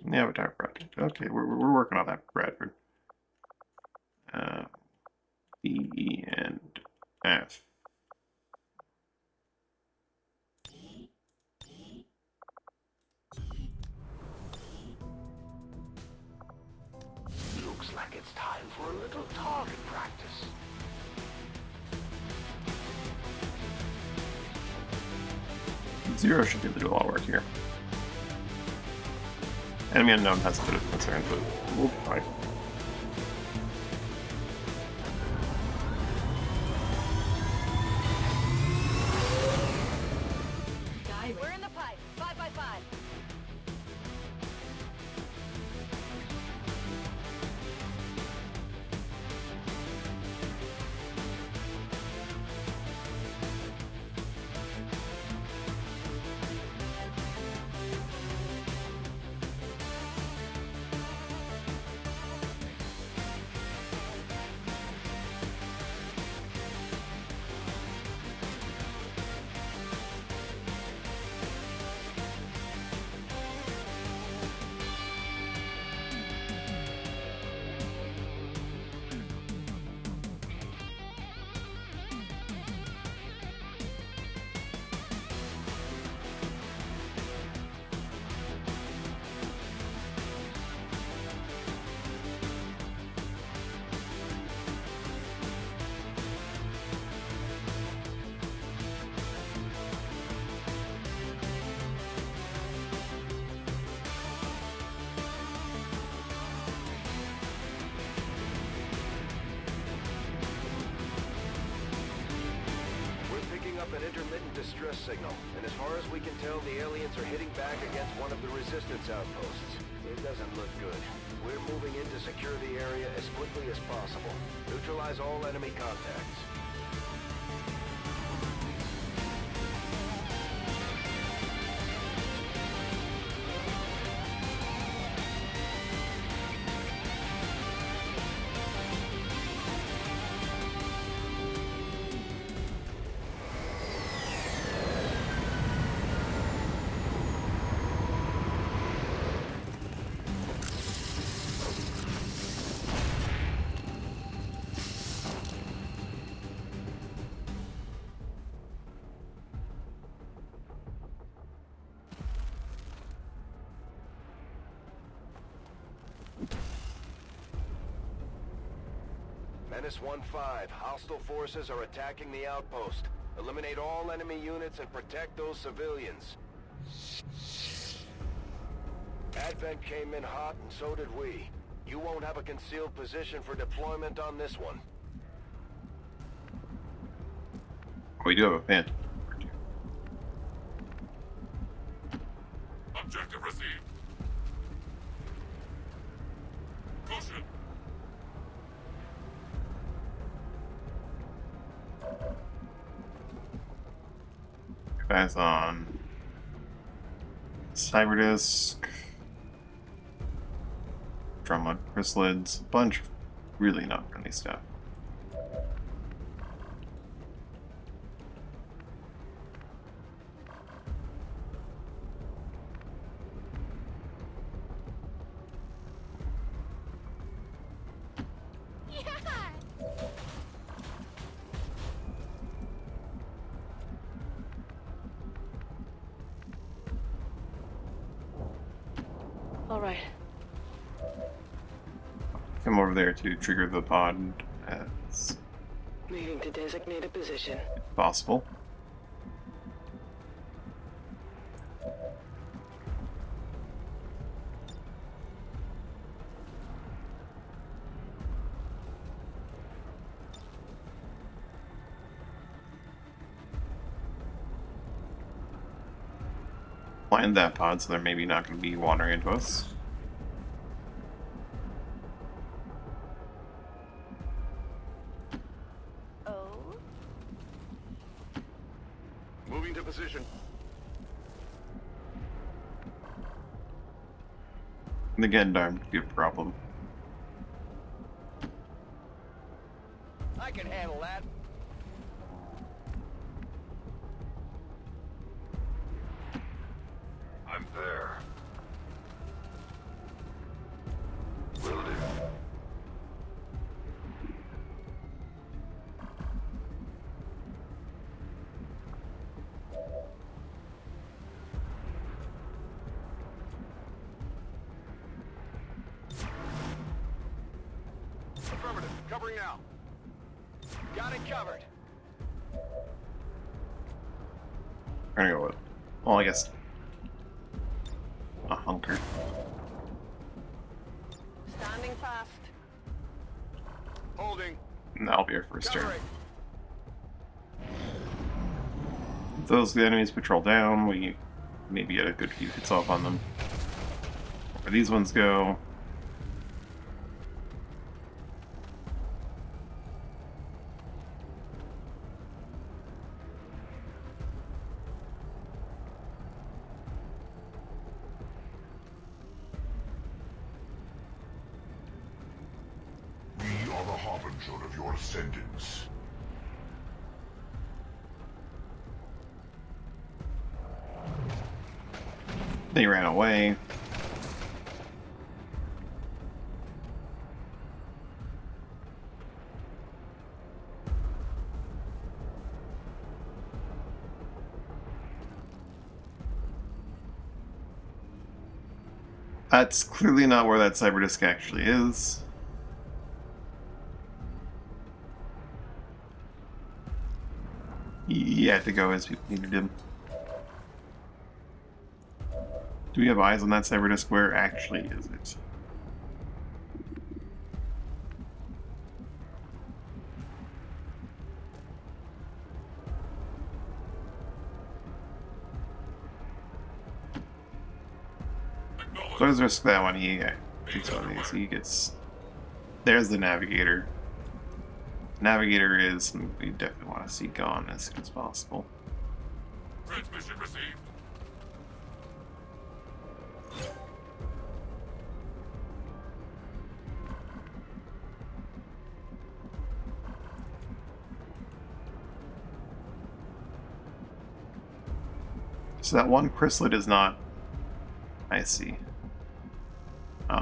The Avatar project. Okay, we're working on that, Bradford. B, E, and F. Looks like it's time for a little target practice. Zero should be able to do all work here. Enemy unknown has a bit of concern, but we'll try. We're in the pipe. 5 by 5. An intermittent distress signal, and as far as we can tell, the aliens are hitting back against one of the resistance outposts. It doesn't look good. We're moving in to secure the area as quickly as possible. Neutralize all enemy contacts. Menace 1-5. Hostile forces are attacking the outpost. Eliminate all enemy units and protect those civilians. Advent came in hot and so did we. You won't have a concealed position for deployment on this one. We do have a phantom. Objective received. Caution. Guys on Cyberdisk, Drumwood Chrysalids, a bunch of really not friendly stuff. All right. Come over there to trigger the pod as Needing to designate a position. possible. Blind that pod so they're maybe not going to be wandering into us. Oh? Moving to position. And again, darn could be a problem. I can handle that. I'm there. Will do. Affirmative. Covering now. Got it covered. We're gonna go with, well, I guess a hunker. Standing fast. Holding. And that'll be our first turn. Covering. If those enemies patrol down, we maybe get a good few hits off on them. Where these ones go. We are the harbinger of your ascendance. They ran away. That's clearly not where that cyberdisk actually is. He had to go as people needed him. Do we have eyes on that cyberdisk? Where actually is it? let's risk that one. He gets one of these. He gets. There's the navigator. Navigator is something we definitely want to see gone as soon as possible. Transmission received. So that one chrysalid is not. I see.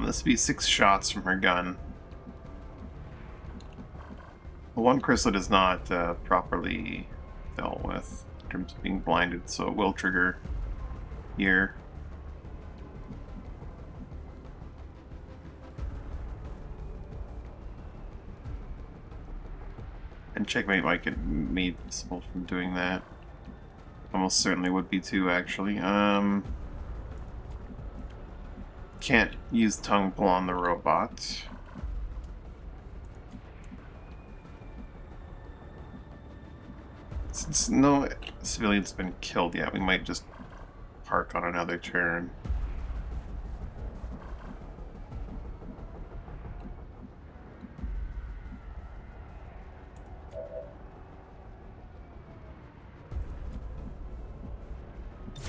This would be 6 shots from her gun. The one chrysalid is not properly dealt with in terms of being blinded, so it will trigger here. And checkmate might get made visible from doing that. Almost certainly would be too, actually. Can't use tongue pull on the robot. Since no civilians have been killed yet, we might just park on another turn.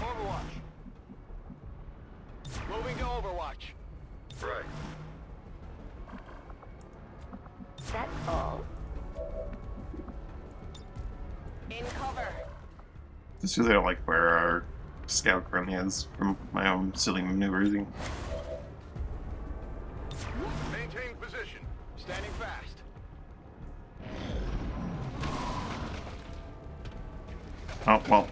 Overwatch. Moving to Overwatch. Right. That's all. In cover. Just because I don't like where our scout currently is from my own silly maneuvering. Maintain position. Standing fast. Oh, well.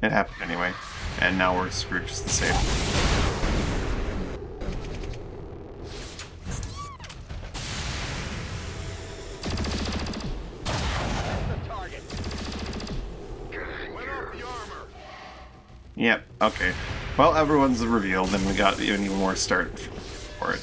It happened anyway. And now we're screwed just the same. Yep, okay. Well, everyone's revealed, and we got even more start for it.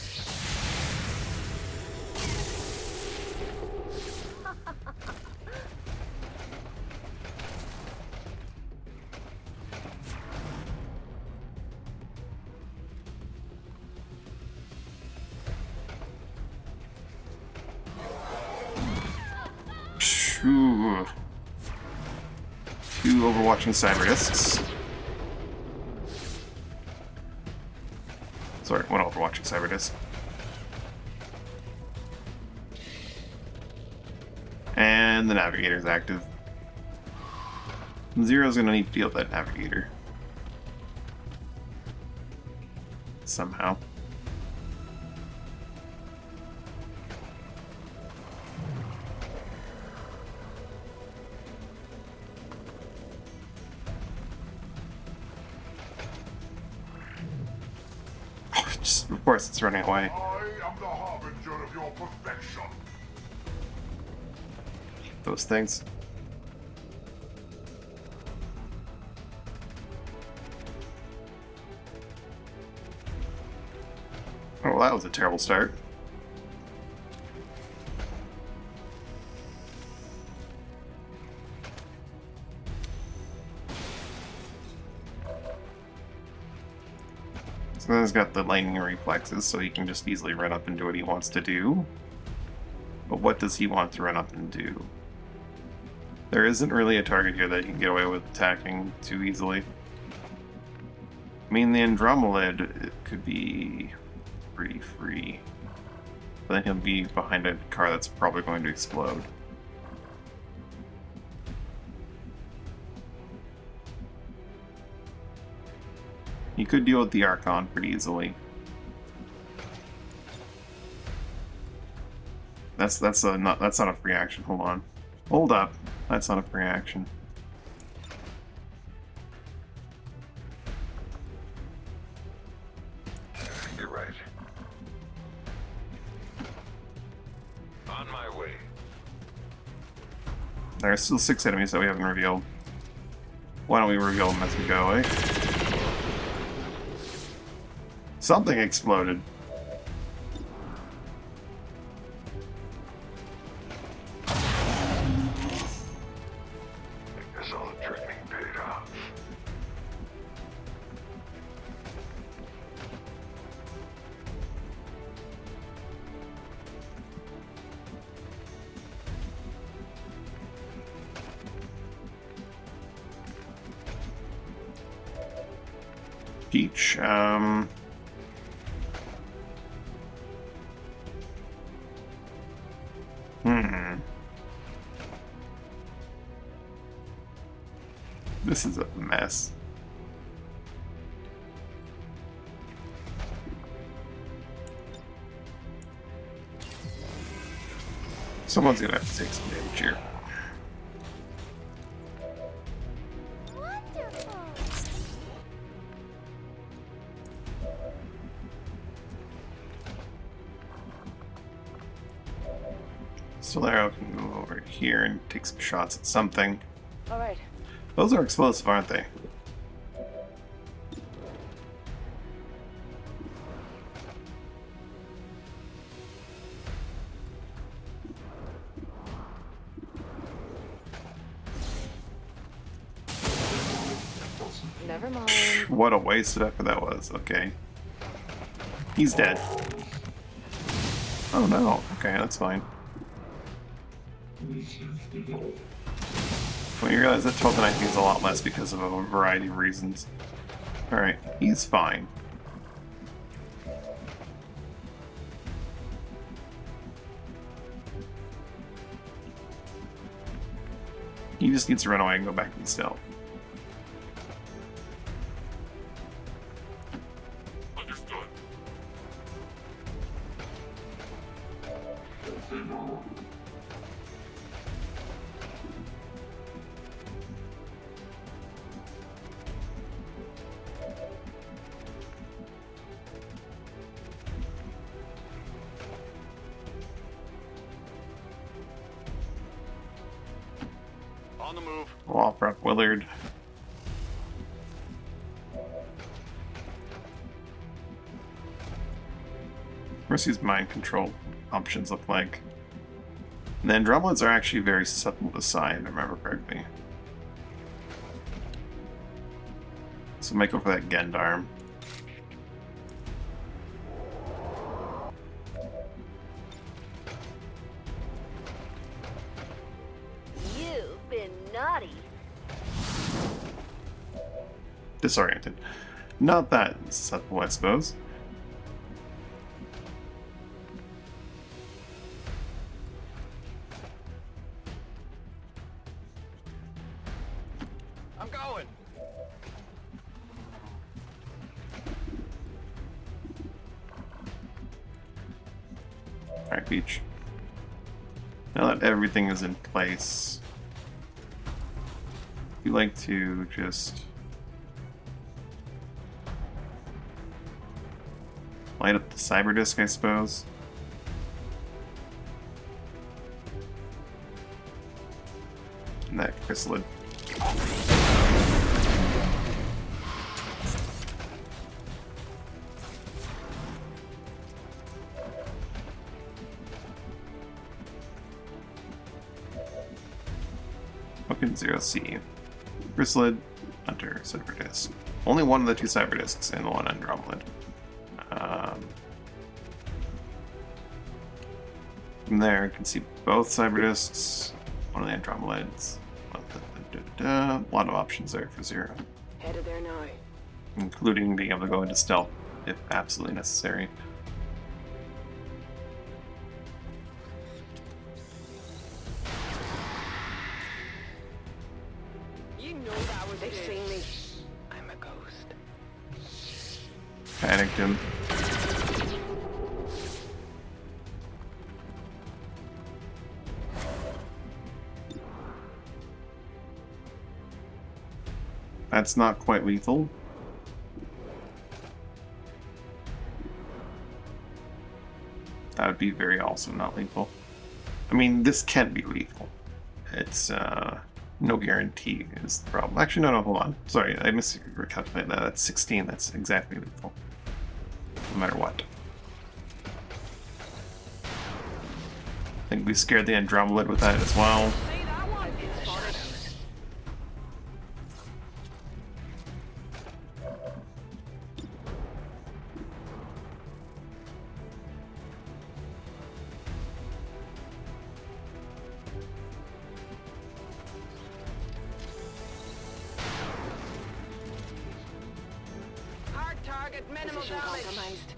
Phew. 2 overwatching cyberdists. Sorry, one overwatching cyberdisk. And the navigator's active. Zero's gonna need to deal with that navigator. Somehow. Just, of course, it's running away. I am the harbinger of your perfection. Those things. Oh, well, that was a terrible start. So then he's got the lightning reflexes, so he can just easily run up and do what he wants to do. But what does he want to run up and do? There isn't really a target here that he can get away with attacking too easily. I mean, the Andromelid, it could be pretty free. But then he'll be behind a car that's probably going to explode. You could deal with the Archon pretty easily. That's not a free action. Hold on. Hold up. That's not a free action. You're right. On my way. There are still 6 enemies that we haven't revealed. Why don't we reveal them as we go, eh? Something exploded. I guess all the training paid off. Peach, This is a mess. Someone's gonna have to take some damage here. Wonderful. Solero can go over here and take some shots at something. All right. Those are explosive, aren't they? Never mind. What a waste of effort that was. Okay. He's dead. Oh no. Okay, that's fine. When you realize that 12 to 19 is a lot less because of a variety of reasons. Alright, he's fine. He just needs to run away and go back to the stealth. Understood. On the move. Wall prep Willard. Where's these mind control options look like? And the Andromedids are actually very susceptible to psi, if I remember correctly. So make go for that Gendarm. You've been naughty. Disoriented. Not that susceptible, I suppose. I'm going. Alright, Beach. Now that everything is in place, you like to just light up the cyber disk, I suppose. And that chrysalid. Token 0C. Chrysalid, Hunter, cyber disk. Only one of the two cyber disks and one Andromelid. From there, you can see both cyber disks, one of the Andromelids. A lot of options there for Zero, Headed there now. including being able to go into stealth if absolutely necessary. You know that was. They've seen me. I'm a ghost. Panicked him. That's not quite lethal. That would be very also not lethal. I mean, this can be lethal. It's, no guarantee is the problem. Actually, no, hold on. Sorry, I miscalculated that. That's 16. That's exactly lethal. No matter what. I think we scared the Andromelid with that as well. See that one? It's fun. Mission compromised.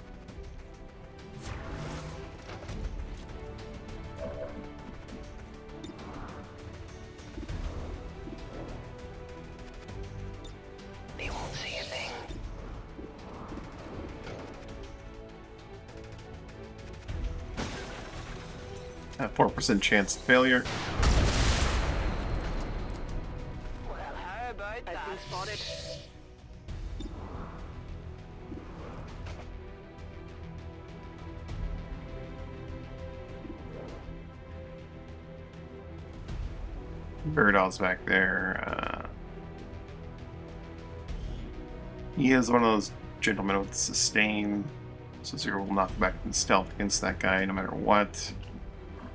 They won't see a thing. 4% chance of failure. Well, how about that? I've been spotted. Birdall's back there. He is one of those gentlemen with sustain, so Zero will knock back in stealth against that guy no matter what.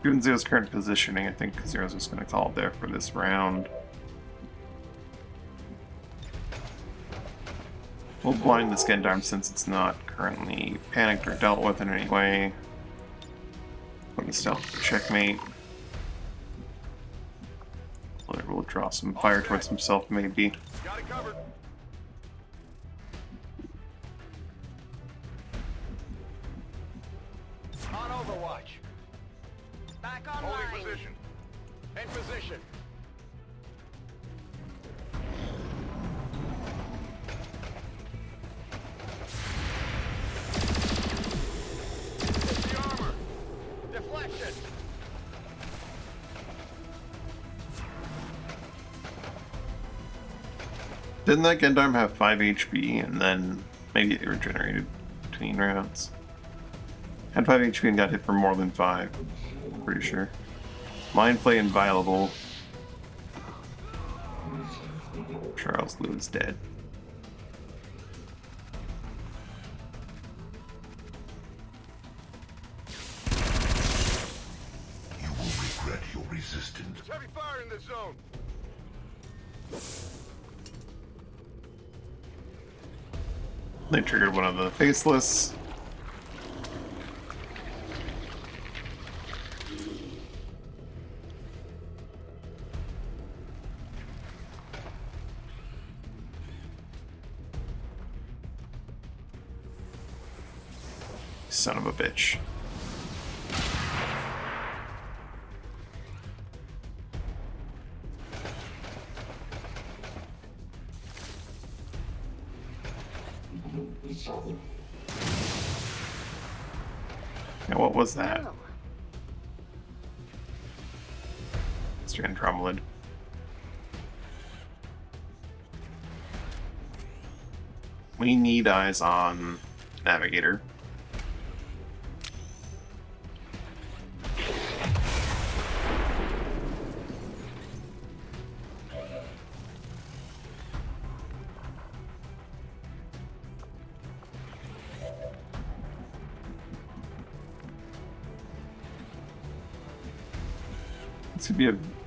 Given Zero's current positioning, I think Zero's just going to call it there for this round. We'll blind this Gendarme since it's not currently panicked or dealt with in any way. Put the stealth for checkmate. We'll draw some fire towards himself, maybe. Got it covered. On Overwatch. Back online. Holding position. In position. The armor. Deflection. Didn't that Gendarme have 5 HP and then maybe it regenerated between rounds? Had 5 HP and got hit for more than 5. I'm pretty sure. Mind play inviolable. Charles Lou is dead. You will regret your resistance. There's heavy fire in this zone. They triggered one of the faceless. Son of a bitch. Now what was that? Mr. Andromelid. We need eyes on Navigator.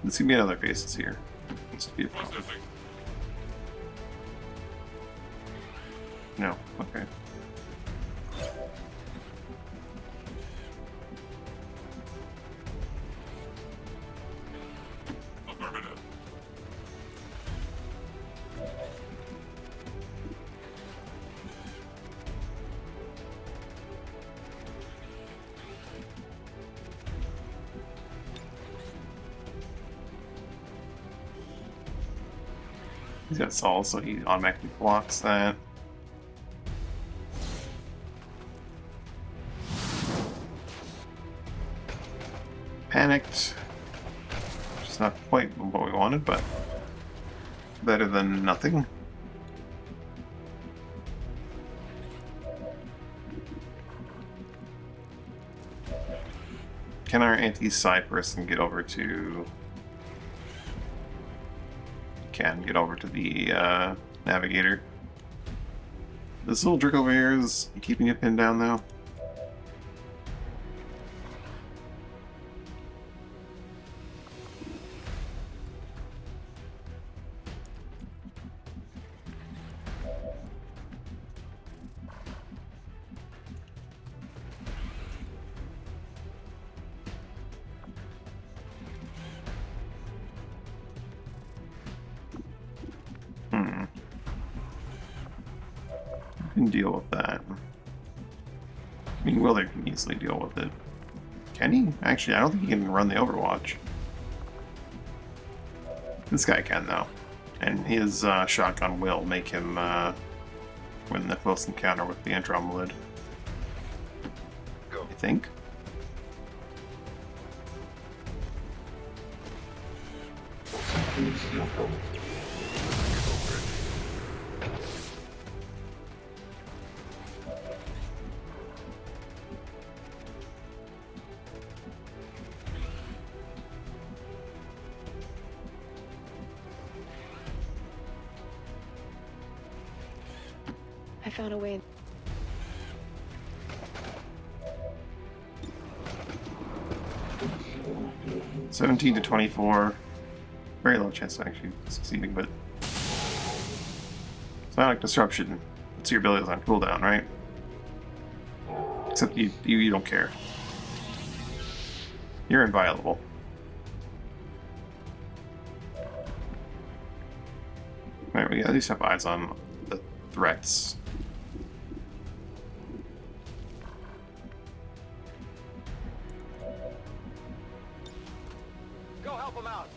This could be another faces here. This could be a problem. No, okay. Affirmative. He's got Sol, so he automatically blocks that. Panicked. Which is not quite what we wanted, but better than nothing. Can our anti-psi person get over to... Can get over to the Navigator. This little trick over here is keeping it pinned down though. Can deal with that. I mean, Willard can easily deal with it. Can he? Actually, I don't think he can run the Overwatch. This guy can, though. And his shotgun will make him win the close encounter with the Andromelid. Go. I think. I found a way. 17 to 24. Very low chance of actually succeeding, but Sonic Disruption. It's your abilities on cooldown, right? Except you don't care. You're inviolable. Right, we at least have eyes on the threats. Go help him out.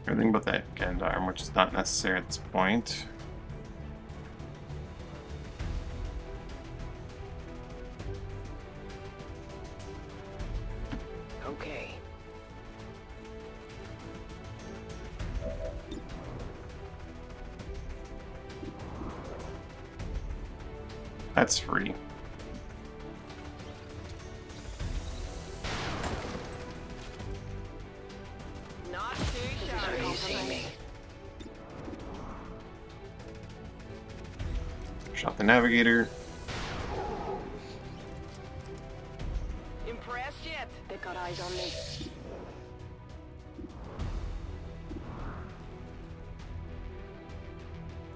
Everything but that Gendarm, which is not necessary at this point. Okay. That's free. Not too shabby. See me. Shot the Navigator. Impressed yet? They've got eyes on me.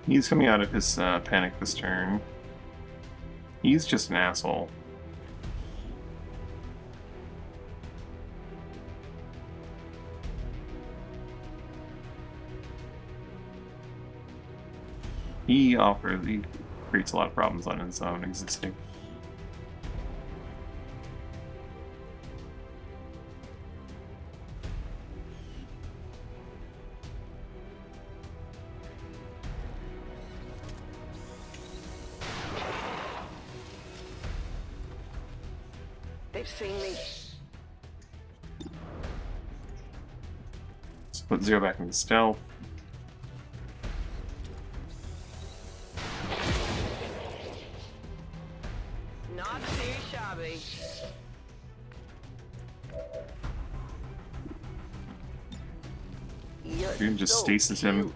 He's coming out of his panic this turn. He's just an asshole. He creates a lot of problems on his own existing. They've seen me. Let's put Zero back into stealth. Not too shabby. You can just stasis him.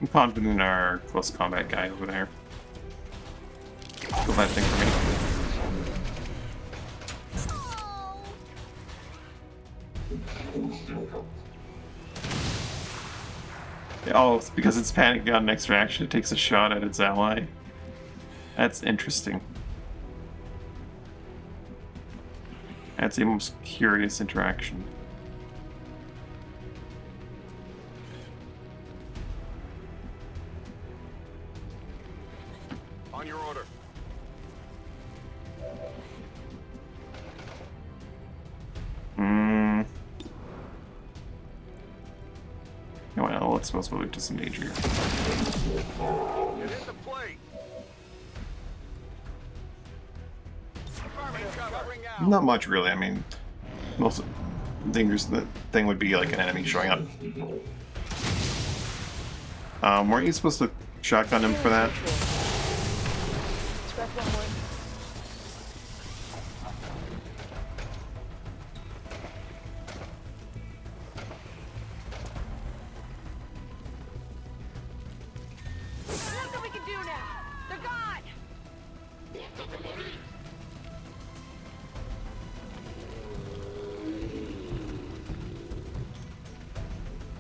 I'm confident in our close combat guy over there. Kill that thing for me. Oh, it's because it's panic gun extraction. It takes a shot at its ally. That's interesting. That's a most curious interaction. On your order. Well, let's suppose we'll disengage here. Get in the plate. Affirmative, covering out. Not much, really. I mean, most of dangerous thing would be like an enemy showing up. Weren't you supposed to shotgun him for that? Scratch one more. There's nothing we can do now. They're gone.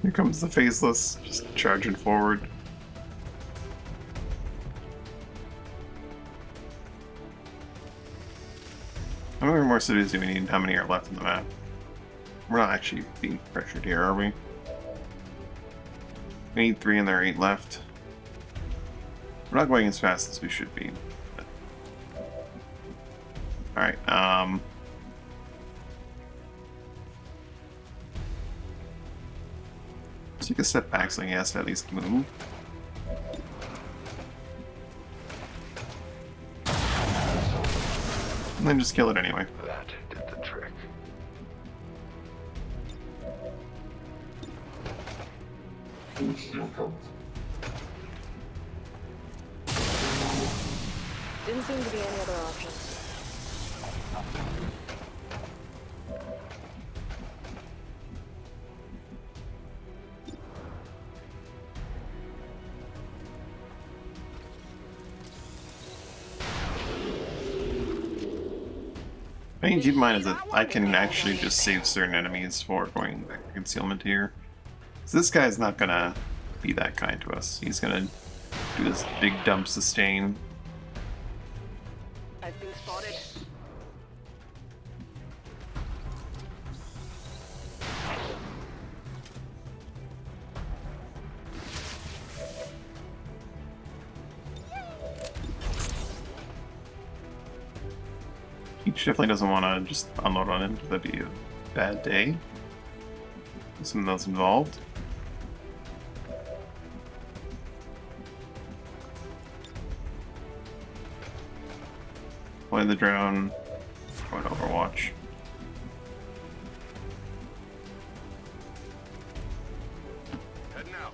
Here comes the Faceless, just charging forward. How many more cities do we need? How many are left in the map? We're not actually being pressured here, are we? We need 3 and there are 8 left. We're not going as fast as we should be. Alright, take a step back so he has to at least move. And then just kill it anyway. That did the trick. Didn't seem to be any other options. I mean, keep in mind is that I can actually just save certain enemies for going back to concealment here. So this guy's not gonna be that kind to us. He's gonna do this big dump sustain. I've been spotted. He definitely doesn't want to just unload on him. That'd be a bad day. Someone else involved. Play the drone. Going Overwatch. Heading out.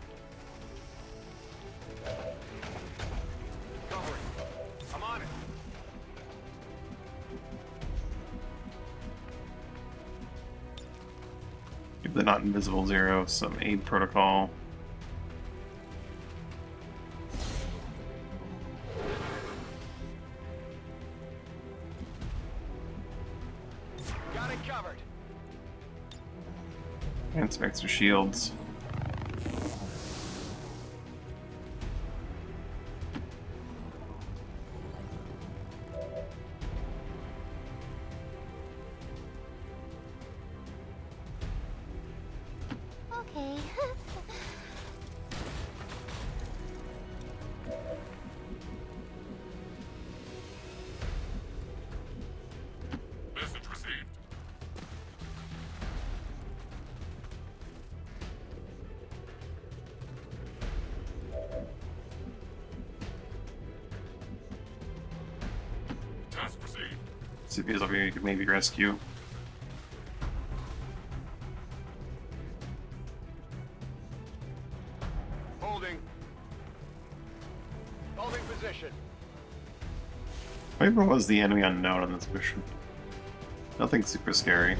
Covering. I'm on it. Give the not invisible zero some aid protocol. Got it covered. And some extra shields. Okay. Message received. Task received. See if he's over here, you could maybe rescue. Holding. Holding position. Whoever was the enemy unknown on this mission. Nothing super scary.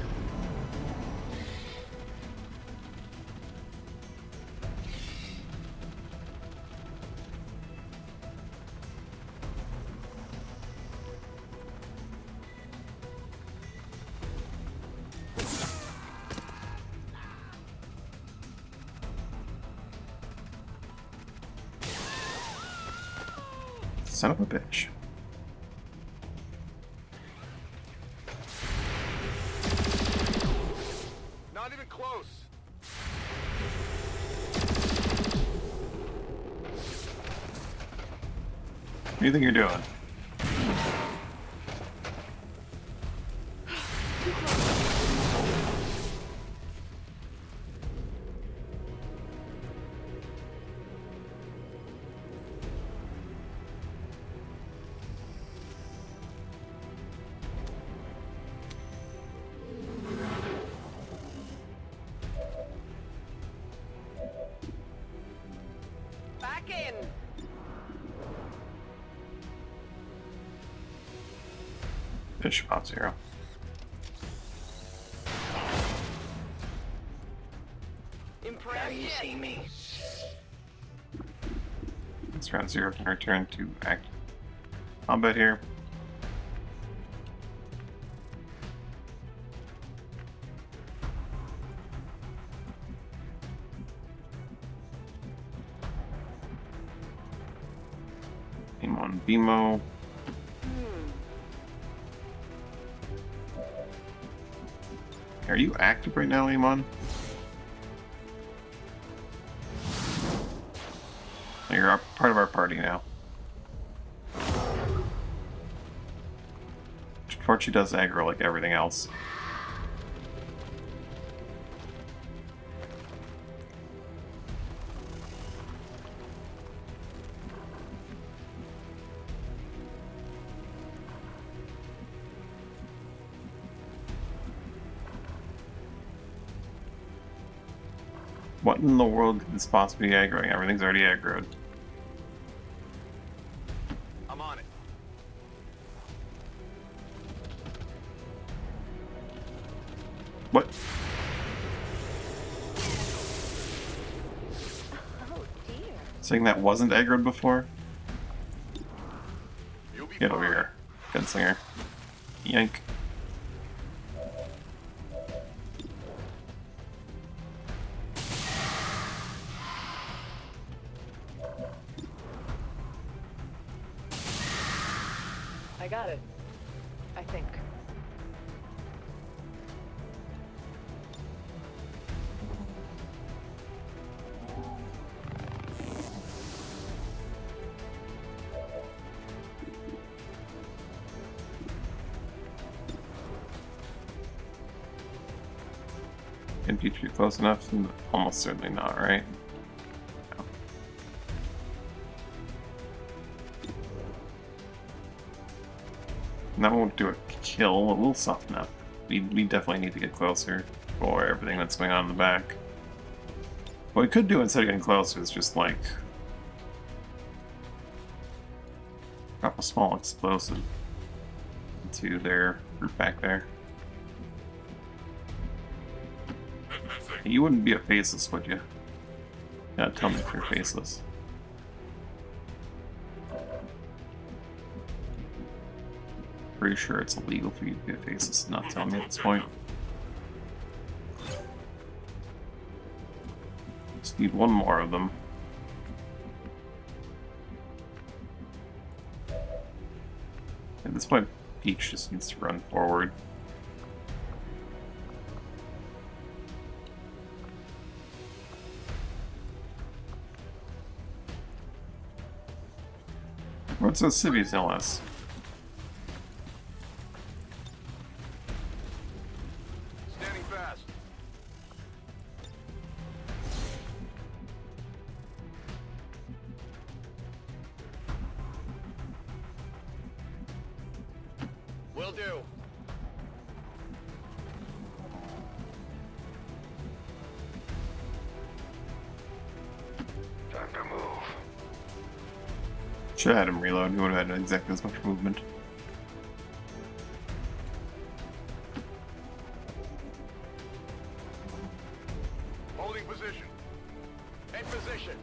Son of a bitch. Not even close. What do you think you're doing? Bishop off 0. Now you see me. It's round 0 can return to active combat here. Aim on BMO. Are you active right now, Amon? You're part of our party now. Torchy does aggro like everything else. What in the world could this possibly be aggroing? Everything's already aggroed. I'm on it. What? Oh dear. Saying that wasn't aggroed before? You'll be Get over fine. here, gunslinger. Yank. I got it. I think. Can Peach be close enough? Almost certainly not, right? No. And that won't do a kill, it will soften up. We definitely need to get closer for everything that's going on in the back. What we could do instead of getting closer is just like drop a small explosive into their group back there. You wouldn't be a faceless, would you? Yeah, tell me if you're faceless. Pretty sure it's illegal for you to be a faceless and not tell me at this point. Just need one more of them. At this point, Peach just needs to run forward. What's those civvies tell us? Standing fast. Will do. Time to move. Should have had him reload, he would have had exactly as much movement. Holding position. In position.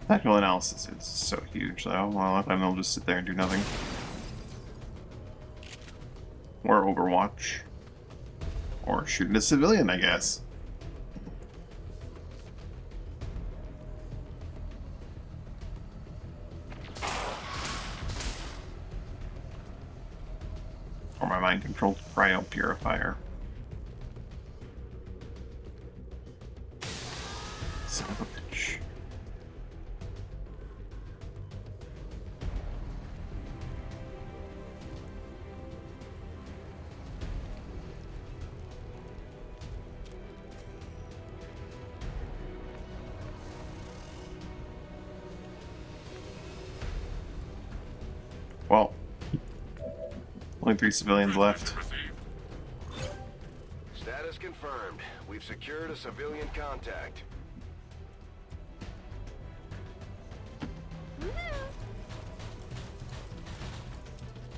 Tactical analysis is so huge though, well, if they'll just sit there and do nothing. Or Overwatch. Or shooting a civilian, I guess. Or my mind-controlled cryo purifier. Son of a bitch. Well, only 3 civilians left. Status confirmed. We've secured a civilian contact.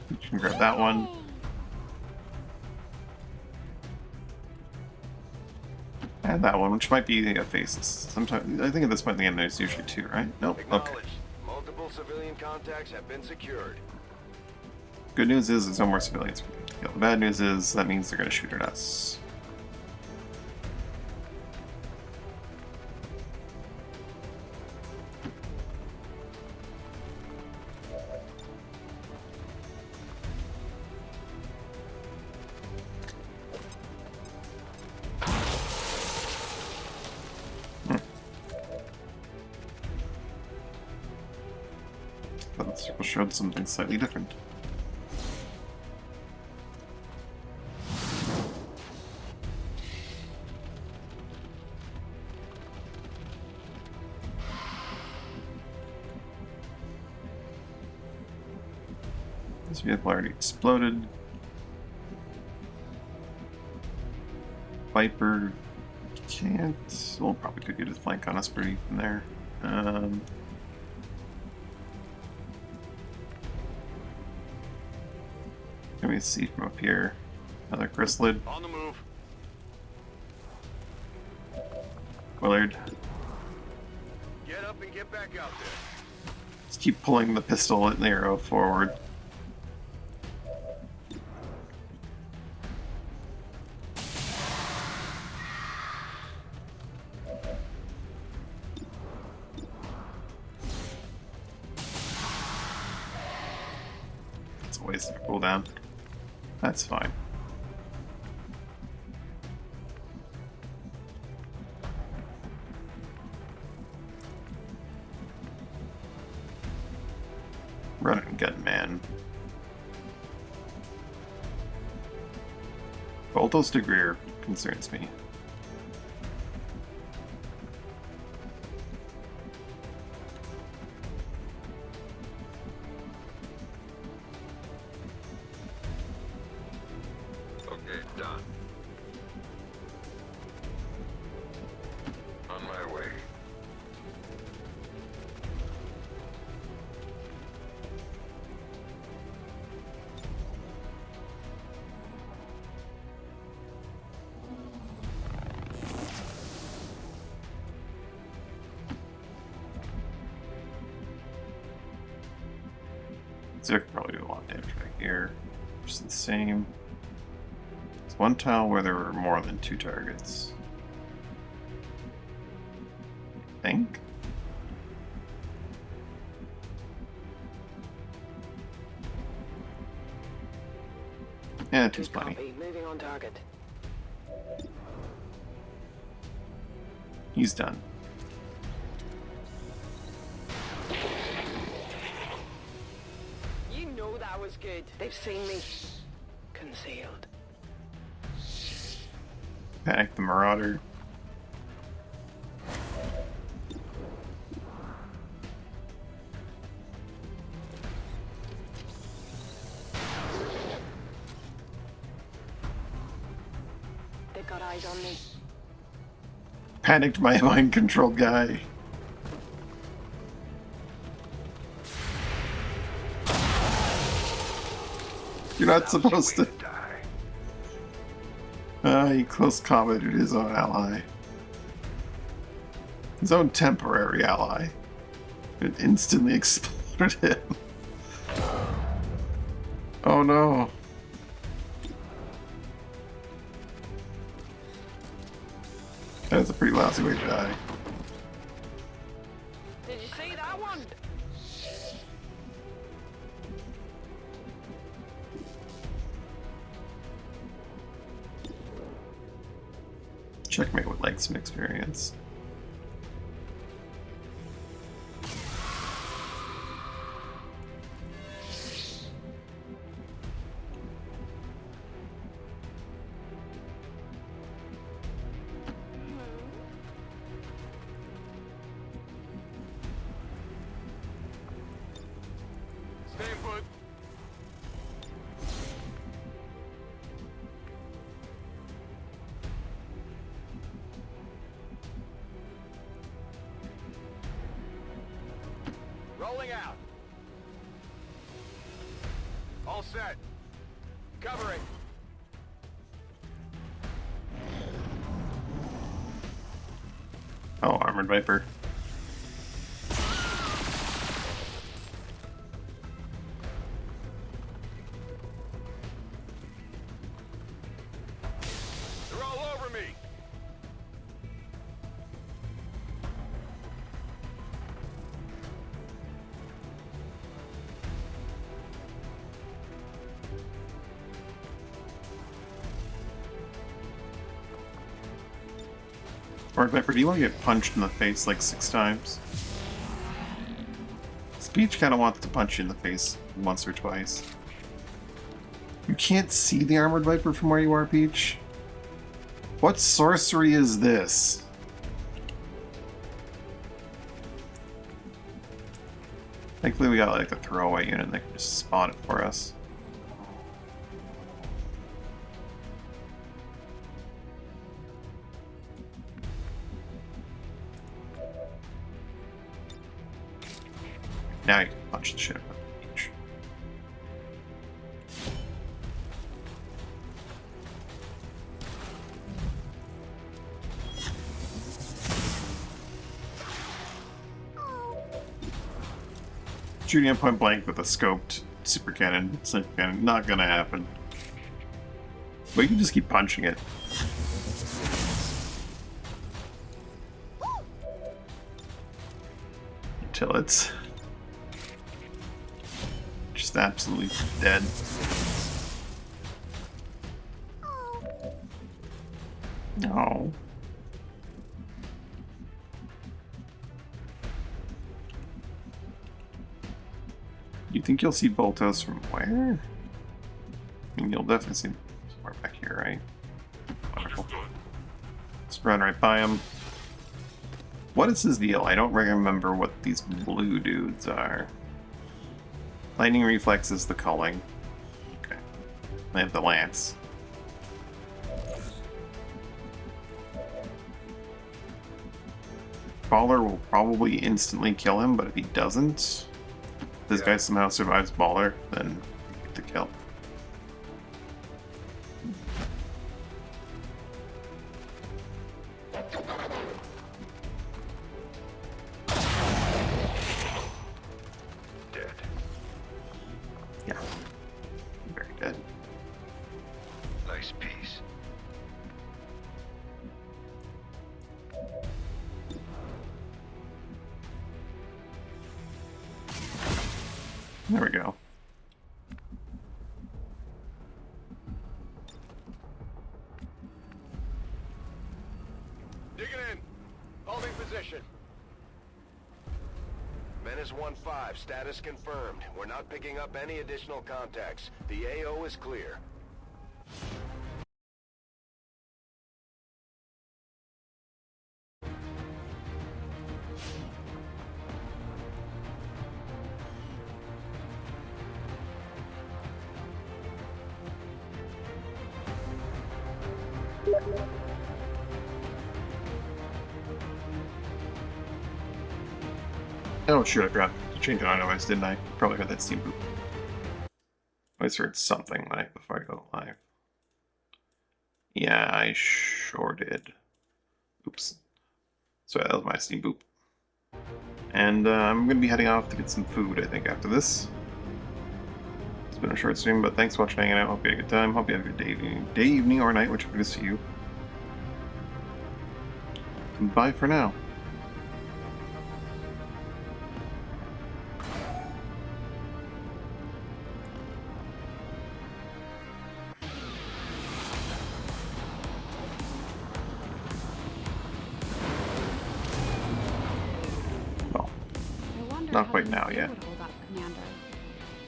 You can grab that one. And that one, which might be a faces. Sometimes I think at this point in the game there's usually two, right? Nope. Okay. Acknowledged. Multiple civilian contacts have been secured. Good news is there's no more civilians for them to kill. The bad news is that means they're gonna shoot at us. But the circle showed something slightly different. This vehicle already exploded. Viper can't. We'll probably could get his flank on us pretty from there. Let me see from up here. Another chrysalid. On the move. Willard. Get up and get back out there. Just keep pulling the pistol and the arrow forward. It's a waste of a cooldown. That's fine. Run and gun man. Voltos to Greer concerns me. Okay, done. On my way. So I could probably do a lot of damage right here. Just the same. It's one tile where there were more than two targets. I think. Yeah, two's plenty. Copy. Moving on target. He's done. You know that was good. They've seen me. Concealed. Panic the Marauder. They've got eyes on me. Panicked my mind control guy. You're not supposed to. He close combated his own ally. His own temporary ally. It instantly exploded him. Oh no. That's a pretty lousy way to die. Did you see that one? Checkmate would like some experience. Stay put. Rolling out. All set. Cover it. Oh, Armored Viper. They're all over me. Armored Viper, do you want to get punched in the face like 6 times? Speech kind of wants to punch you in the face once or twice. You can't see the Armored Viper from where you are, Peach? What sorcery is this? Thankfully we got like a throwaway unit that can just spot it for us. Now you can punch the shit out of the Peach. Shooting at point blank with a scoped super cannon, not gonna happen. But you can just keep punching it. Until it's just absolutely dead. No. You think you'll see Boltos from where? I mean, you'll definitely see them somewhere back here, right? Wonderful. Let's run right by him. What is his deal? I don't remember what these blue dudes are. Lightning Reflex is the culling. Okay. They have the lance. Baller will probably instantly kill him, but if he doesn't, this guy somehow survives Baller, then you get the kill. Dead. Yeah. Very dead. Nice piece. There we go. Digging in. Holding position. Menace 1-5, status confirmed. We're not picking up any additional contacts. The AO is clear. Oh, shoot, I forgot to change it on otherwise, didn't I? Probably got that steam boop. I just heard something right before I go live. Yeah, I sure did. Oops. So that was my steam boop. And I'm going to be heading off to get some food, I think, after this. It's been a short stream, but thanks for watching, hanging out. Hope you had a good time. Hope you have a good day, evening, or night, whichever it is to you. And bye for now. Not quite now yet.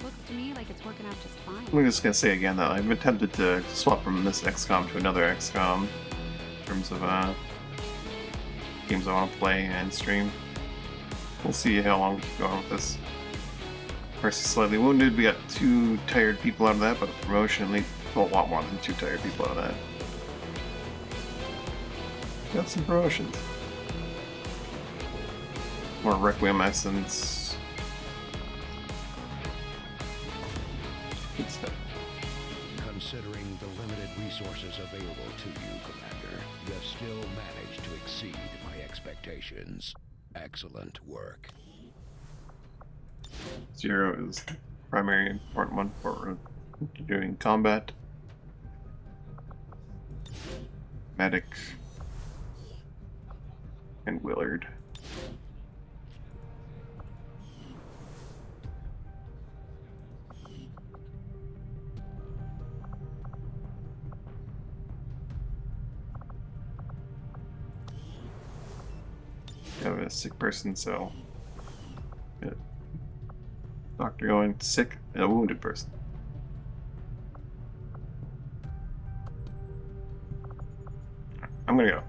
Looks to me like it's working out just fine. I'm just gonna say again that I've attempted to swap from this XCOM to another XCOM in terms of games I want to play and stream. We'll see how long we keep going with this. Versus Slightly Wounded, we got 2 tired people out of that, but a promotion at least, well, a lot more than 2 tired people out of that. Got some promotions. More Requiem Essence, Good stuff. Considering the limited resources available to you, Commander, you have still managed to exceed my expectations. Excellent work. 0 is the primary important one for doing combat. Medic. And Willard. You have a sick person, so yeah. Doctor going sick and a wounded person. I'm gonna go.